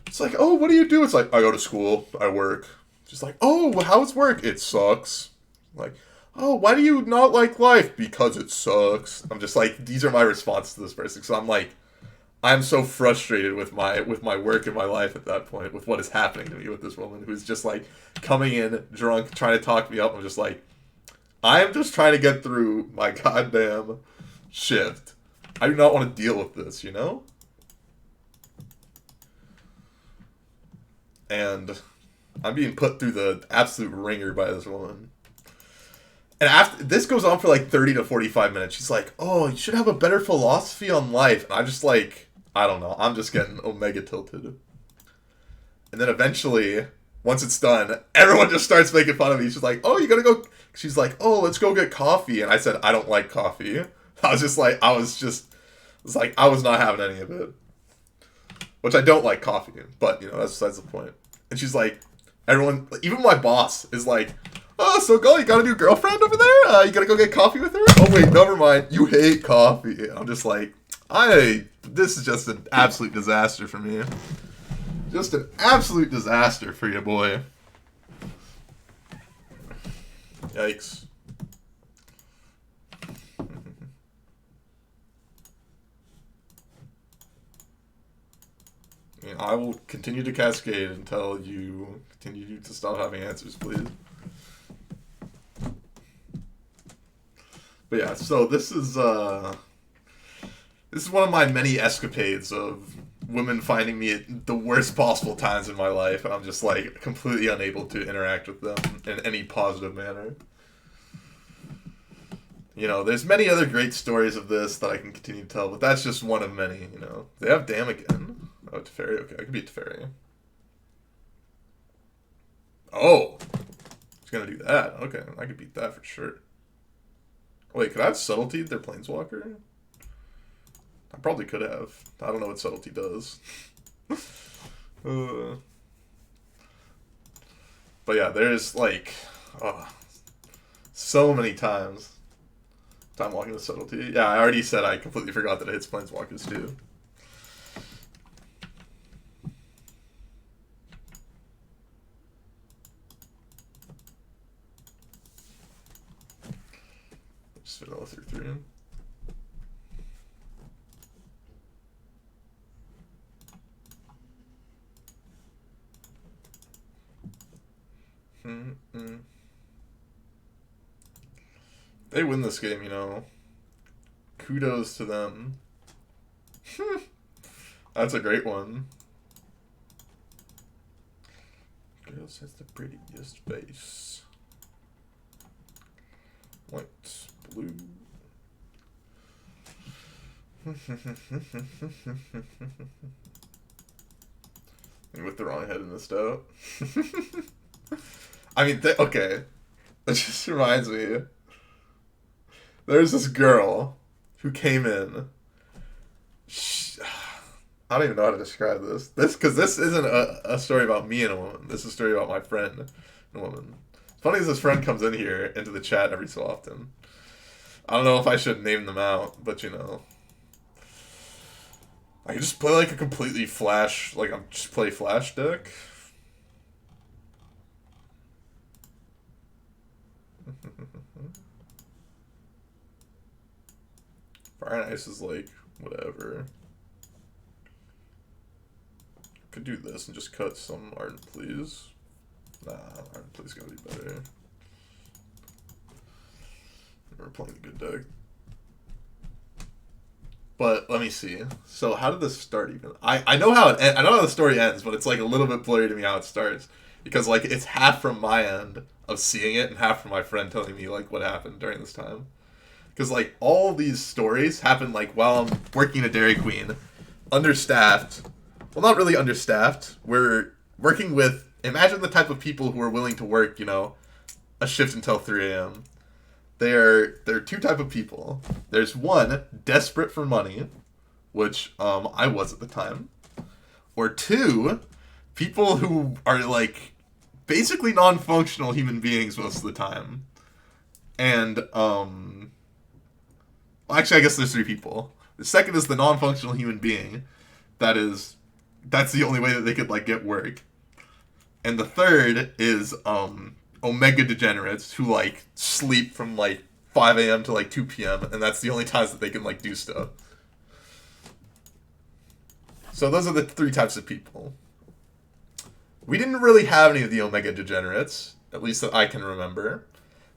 it's like, oh, what do you do? It's like, I go to school, I work. Just like, oh, how's work? It sucks. Like, oh, why do you not like life? Because it sucks. I'm just like, these are my responses to this person. So I'm like, I'm so frustrated with my work and my life at that point, with what is happening to me with this woman who's just like coming in drunk, trying to talk me up. I'm just like, I'm just trying to get through my goddamn shift. I do not want to deal with this, you know? And I'm being put through the absolute ringer by this woman. And after this goes on for like 30 to 45 minutes. She's like, oh, you should have a better philosophy on life. And I'm just like, I don't know. I'm just getting omega tilted. And then eventually, once it's done, everyone just starts making fun of me. She's like, oh, you gotta go. She's like, oh, let's go get coffee. And I said, I don't like coffee. I was not having any of it. Which I don't like coffee, but, you know, that's besides the point. And she's like, everyone, even my boss is like, oh, so girl, you got a new girlfriend over there? You gotta go get coffee with her? Oh, wait, never mind. You hate coffee. I'm just like, this is just an absolute disaster for me. Just an absolute disaster for you, boy. Yikes. I will continue to cascade until you continue to stop having answers, please. But yeah, so this is one of my many escapades of women finding me at the worst possible times in my life, and I'm just like completely unable to interact with them in any positive manner. You know, there's many other great stories of this that I can continue to tell, but that's just one of many, you know. They have Damn again. Oh, Teferi. Okay, I can beat Teferi. Oh! He's gonna do that. Okay, I could beat that for sure. Wait, could I have Subtlety their Planeswalker? I probably could have. I don't know what Subtlety does. But yeah, there's like... so many times. Time walking with Subtlety. Yeah, I already said I completely forgot that it hits Planeswalkers too. Just vanilla through 3. They win this game, you know. Kudos to them. That's a great one. Girls has the prettiest face. White, blue. With the wrong head in this out. I mean, okay. That just reminds me. There's this girl who came in. I don't even know how to describe this. Because this isn't a story about me and a woman. This is a story about my friend and a woman. It's funny as this friend comes in here into the chat every so often. I don't know if I should name them out, but you know. I can just play like a completely flash, like I'm just play flash deck. Fire and Ice is like, whatever. Could do this and just cut some Ardent Please. Nah, Ardent Please gotta be better. We're playing a good deck. But let me see. So how did this start even? I know how I know how the story ends, but it's like a little bit blurry to me how it starts. Because like it's half from my end of seeing it and half from my friend telling me like what happened during this time. Because, like, all these stories happen, like, while I'm working at Dairy Queen. Understaffed. Well, not really understaffed. We're working with... Imagine the type of people who are willing to work, you know, a shift until 3 a.m. There are two type of people. There's one, desperate for money, which I was at the time. Or two, people who are, like, basically non-functional human beings most of the time. And, actually, I guess there's 3 people. The second is the non-functional human being. That's the only way that they could like get work. And the third is omega degenerates who like sleep from like 5 a.m. to like 2 p.m. and that's the only times that they can like do stuff. So those are the three types of people. We didn't really have any of the omega degenerates, at least that I can remember.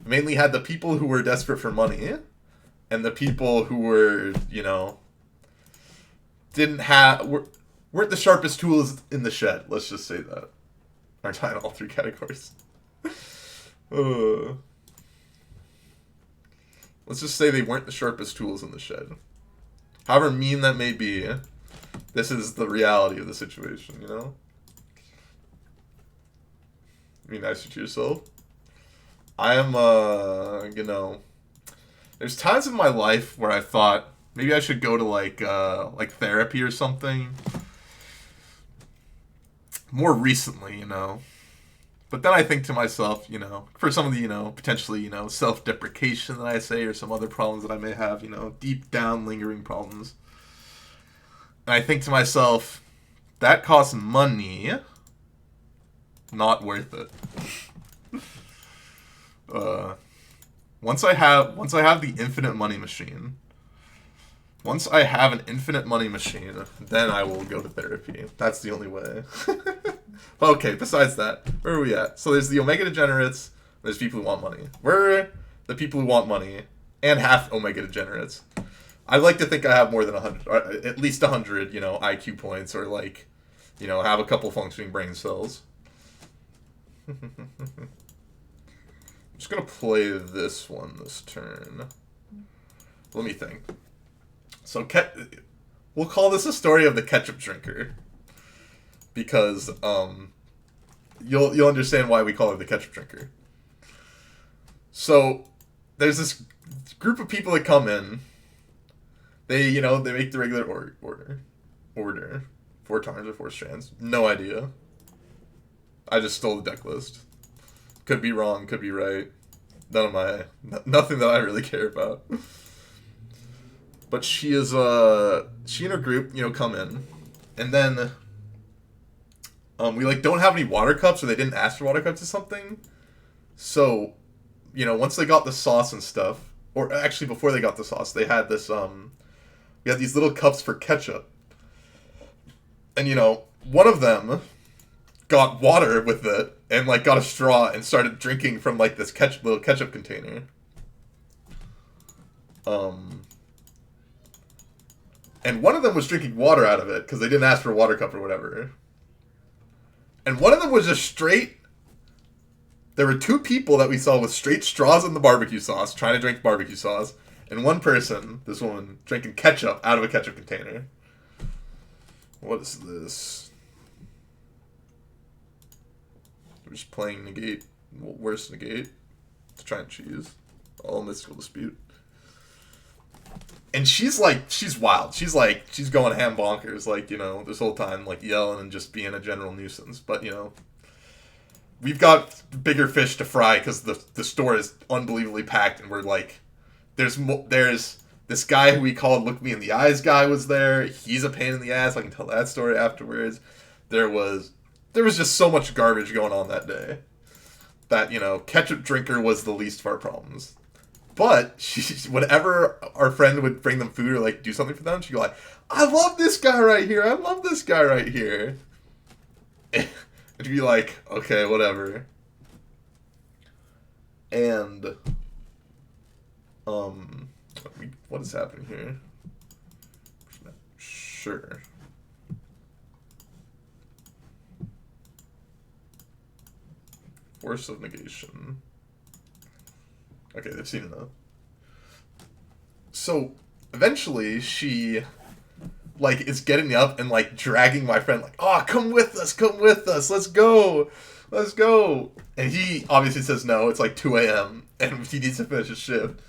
We mainly had the people who were desperate for money, and the people who were, you know, weren't the sharpest tools in the shed. Let's just say that. Aren't I in all three categories? Let's just say they weren't the sharpest tools in the shed. However mean that may be, this is the reality of the situation, you know? Be nicer to yourself. I am, you know, there's times in my life where I thought maybe I should go to like therapy or something. More recently, you know. But then I think to myself, you know, for some of the, you know, potentially, you know, self-deprecation that I say or some other problems that I may have, you know, deep down lingering problems. And I think to myself, that costs money. Not worth it. Once I have the infinite money machine, once I have an infinite money machine, then I will go to therapy. That's the only way. Okay, besides that, where are we at? So there's the omega degenerates, there's people who want money. We're the people who want money, and half omega degenerates. I like to think I have more than 100, or at least 100, you know, IQ points, or like, you know, have a couple functioning brain cells. I'm just gonna play this one this turn. Let me think. So, we'll call this a story of the ketchup drinker. Because, you'll understand why we call her the ketchup drinker. So, there's this group of people that come in. They, you know, they make the regular order. 4 times or 4 strands. No idea. I just stole the deck list. Could be wrong, could be right. Nothing that I really care about. But she and her group, you know, come in. And then we like don't have any water cups, or they didn't ask for water cups or something. So, you know, once they got the sauce and stuff, or actually before they got the sauce, they had this we had these little cups for ketchup. And you know, one of them got water with it and like got a straw and started drinking from like this little ketchup container. And one of them was drinking water out of it because they didn't ask for a water cup or whatever. And one of them was just straight. There were 2 people that we saw with straight straws in the barbecue sauce, trying to drink barbecue sauce. And one person, this woman, drinking ketchup out of a ketchup container. What is this? We're just playing negate. Worst negate. To try and cheese. All mystical dispute. And she's wild. She's going ham bonkers, like, you know, this whole time, like, yelling and just being a general nuisance. But, you know, we've got bigger fish to fry because the store is unbelievably packed, and we're like, there's this guy who we called Look Me in the Eyes guy was there. He's a pain in the ass. I can tell that story afterwards. There was just so much garbage going on that day that, you know, ketchup drinker was the least of our problems. But whenever our friend would bring them food or like do something for them, she'd go like, "I love this guy right here. I love this guy right here." And you'd be like, "Okay, whatever." And what is happening here? Sure. Force of negation. Okay, they've seen enough. So, eventually, she, like, is getting up and, like, dragging my friend, like, "Oh, come with us, let's go. And he obviously says no, it's like 2 a.m., and he needs to finish his shift.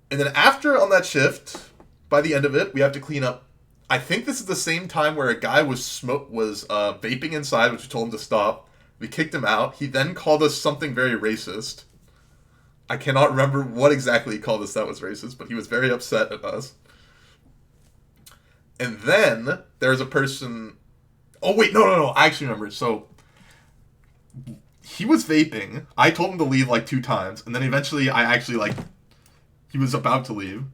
And then after on that shift, by the end of it, we have to clean up. I think this is the same time where a guy was vaping inside, which we told him to stop. We kicked him out. He then called us something very racist. I cannot remember what exactly he called us that was racist, but he was very upset at us. And then there's a person. Oh wait, no. I actually remember. So he was vaping. I told him to leave like 2 times, and then eventually I actually like he was about to leave,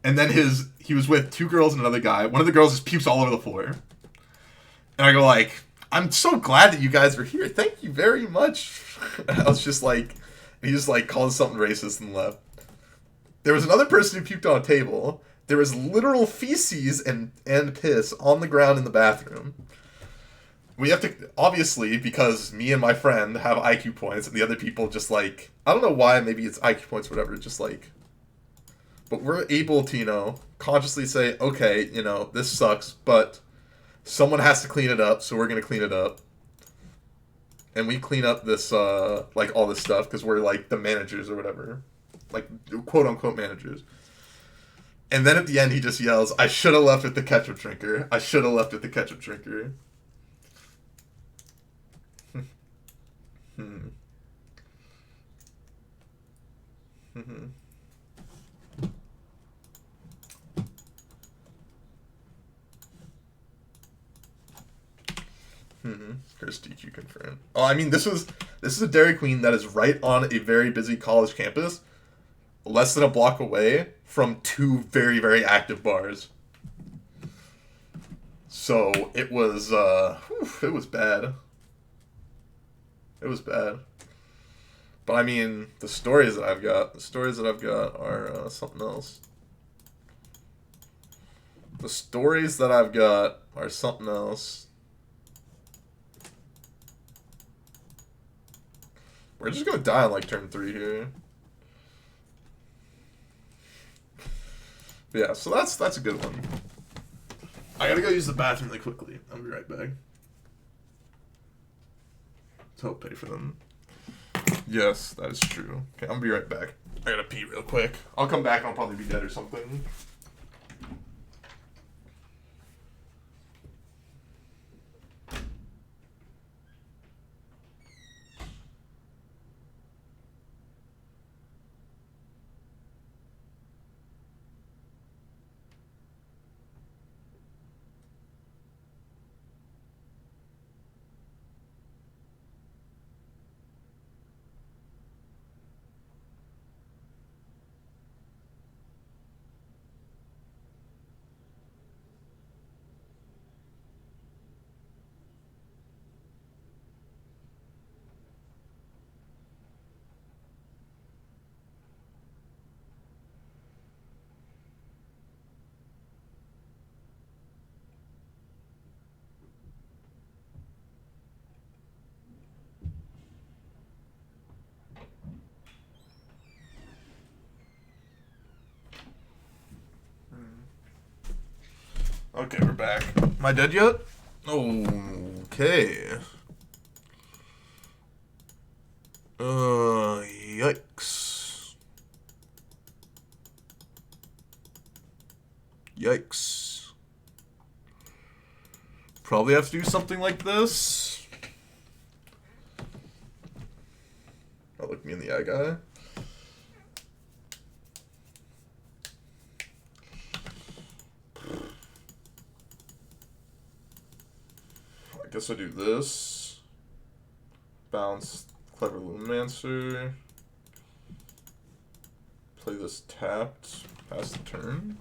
and then he was with 2 girls and another guy. One of the girls just pukes all over the floor, and I go like, I'm so glad that you guys were here. Thank you very much. And I was just like, he just like called something racist and left. There was another person who puked on a table. There was literal feces and piss on the ground in the bathroom. We have to, obviously, because me and my friend have IQ points, and the other people just like, I don't know why, maybe it's IQ points or whatever, just like, but we're able to, consciously say, okay, this sucks, but someone has to clean it up, so we're going to clean it up. And we clean up this, like, all this stuff, because we're, like, the managers or whatever. Like, quote-unquote managers. And then at the end, he just yells, I should have left with the ketchup drinker. I should have left with the ketchup drinker. Chris DQ confirmed. Oh, I mean, this is a Dairy Queen that is right on a very busy college campus, less than a block away from 2 very, very active bars. So it was it was bad. It was bad. But I mean, the stories that I've got are something else. The stories that I've got are something else. We're just gonna die on like turn 3 here. But yeah, so that's a good one. I gotta go use the bathroom really quickly. I'll be right back. So I'll pay for them. Yes, that is true. Okay, I'll be right back. I gotta pee real quick. I'll come back and I'll probably be dead or something. Okay, we're back. Am I dead yet? Okay. Yikes. Yikes. Probably have to do something like this. Oh, look me in the eye, guy. I guess I do this. Bounce Clever Lumancer. Play this tapped. Pass the turn.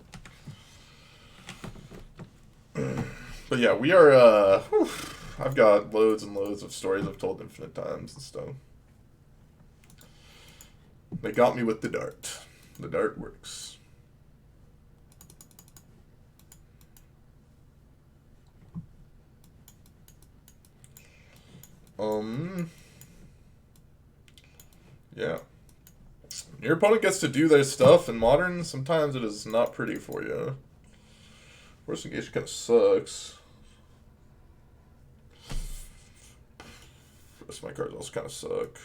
But yeah, we are, I've got loads and loads of stories I've told infinite times and stuff. They got me with the dart. The dart works. Yeah. Your opponent gets to do their stuff in Modern. Sometimes it is not pretty for you. Force engagement kind of sucks. The rest of my cards also kind of suck.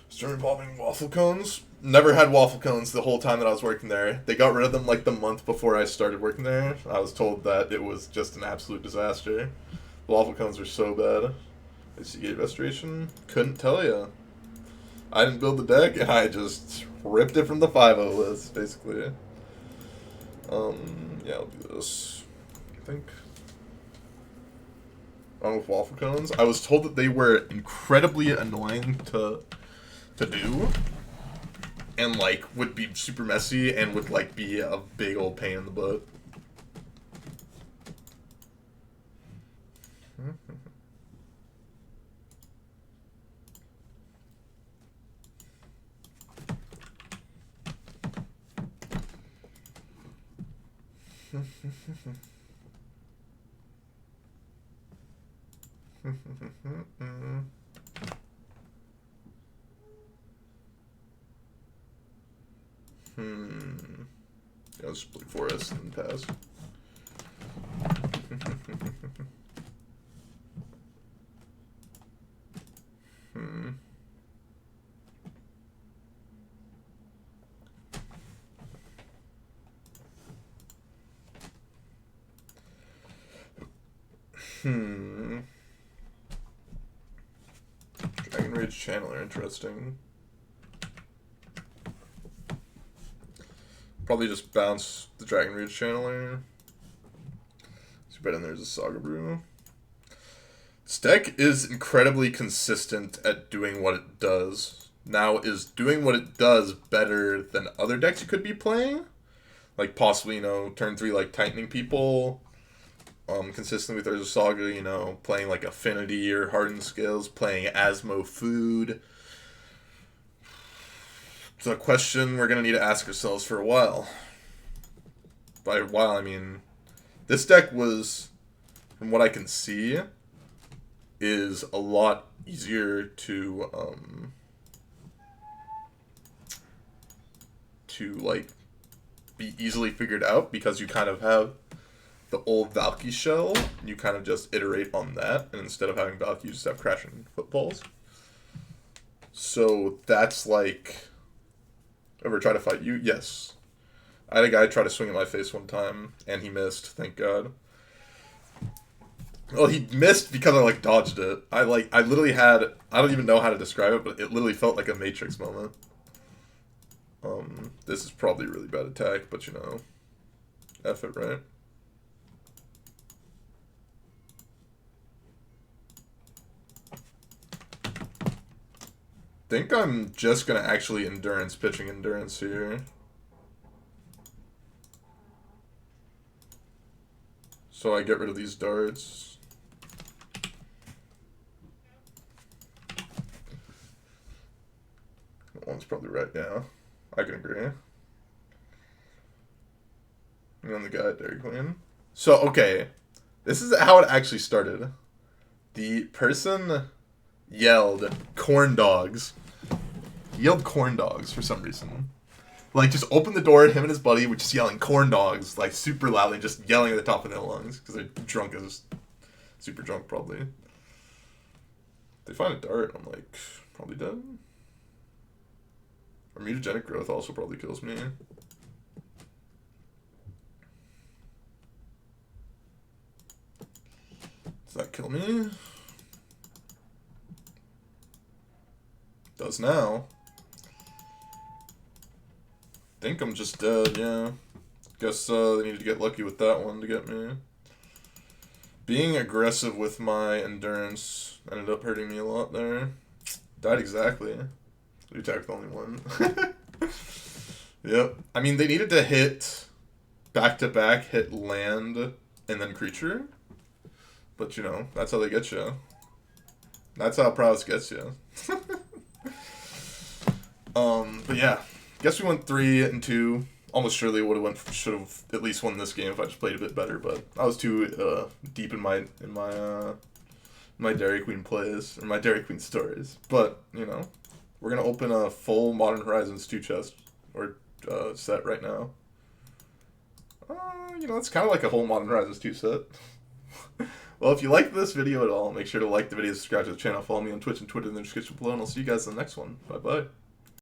Start involving waffle cones. Never had waffle cones the whole time that I was working there. They got rid of them like the month before I started working there. I was told that it was just an absolute disaster. The waffle cones were so bad. SCA restoration? Couldn't tell ya. I didn't build the deck, and I just ripped it from the 5-0 list, basically. Yeah, I'll do this. I think. On with waffle cones. I was told that they were incredibly annoying to do, and like would be super messy and would like be a big old pain in the butt. Yeah, I'll just play forest and pass. Dragon Rage Channeler, interesting. Probably just bounce the Dragon Rage Channeler. Too bad in there's a Saga Brew. This deck is incredibly consistent at doing what it does. Now, is doing what it does better than other decks you could be playing? Like possibly, you know, turn 3 like Tightening People. Consistently with Urza Saga, you know, playing like Affinity or Hardened Scales, playing Asmo Food. It's a question we're going to need to ask ourselves for a while. By a while, I mean, this deck was, from what I can see, is a lot easier to like, be easily figured out because you kind of have the old Valky shell, you kind of just iterate on that, and instead of having Valky, you just have crashing footballs. So that's like, ever try to fight you? Yes. I had a guy try to swing at my face one time, and he missed, thank God. Well, he missed because I, like, dodged it. I literally had, I don't even know how to describe it, but it literally felt like a Matrix moment. This is probably a really bad attack, but, you know, F it, right? Think I'm just gonna actually pitching endurance here. So I get rid of these darts. That one's probably right now. I can agree. And then the guy at Dairy Queen. So, okay. This is how it actually started. The person yelled corn dogs. He yelled corn dogs for some reason. Like, just opened the door, him and his buddy were just yelling corn dogs, like, super loudly, just yelling at the top of their lungs, because they're drunk as, super drunk, probably. They find a dart, I'm like, probably dead. Or mutagenic growth also probably kills me. Does that kill me? Does now. Think I'm just dead, yeah. Guess they needed to get lucky with that one to get me. Being aggressive with my endurance ended up hurting me a lot there. Died exactly. We attacked the only one. Yep. I mean, they needed to hit back-to-back, hit land, and then creature. But, you know, that's how they get you. That's how prowess gets you. But yeah. Guess we went 3-2. Almost surely should have at least won this game if I just played a bit better, but I was too deep in my Dairy Queen plays, or my Dairy Queen stories. But, you know, we're gonna open a full Modern Horizons 2 chest, or set right now. You know, it's kind of like a whole Modern Horizons 2 set. Well, if you liked this video at all, make sure to like the video, subscribe to the channel, follow me on Twitch and Twitter in the description below, and I'll see you guys in the next one. Bye-bye.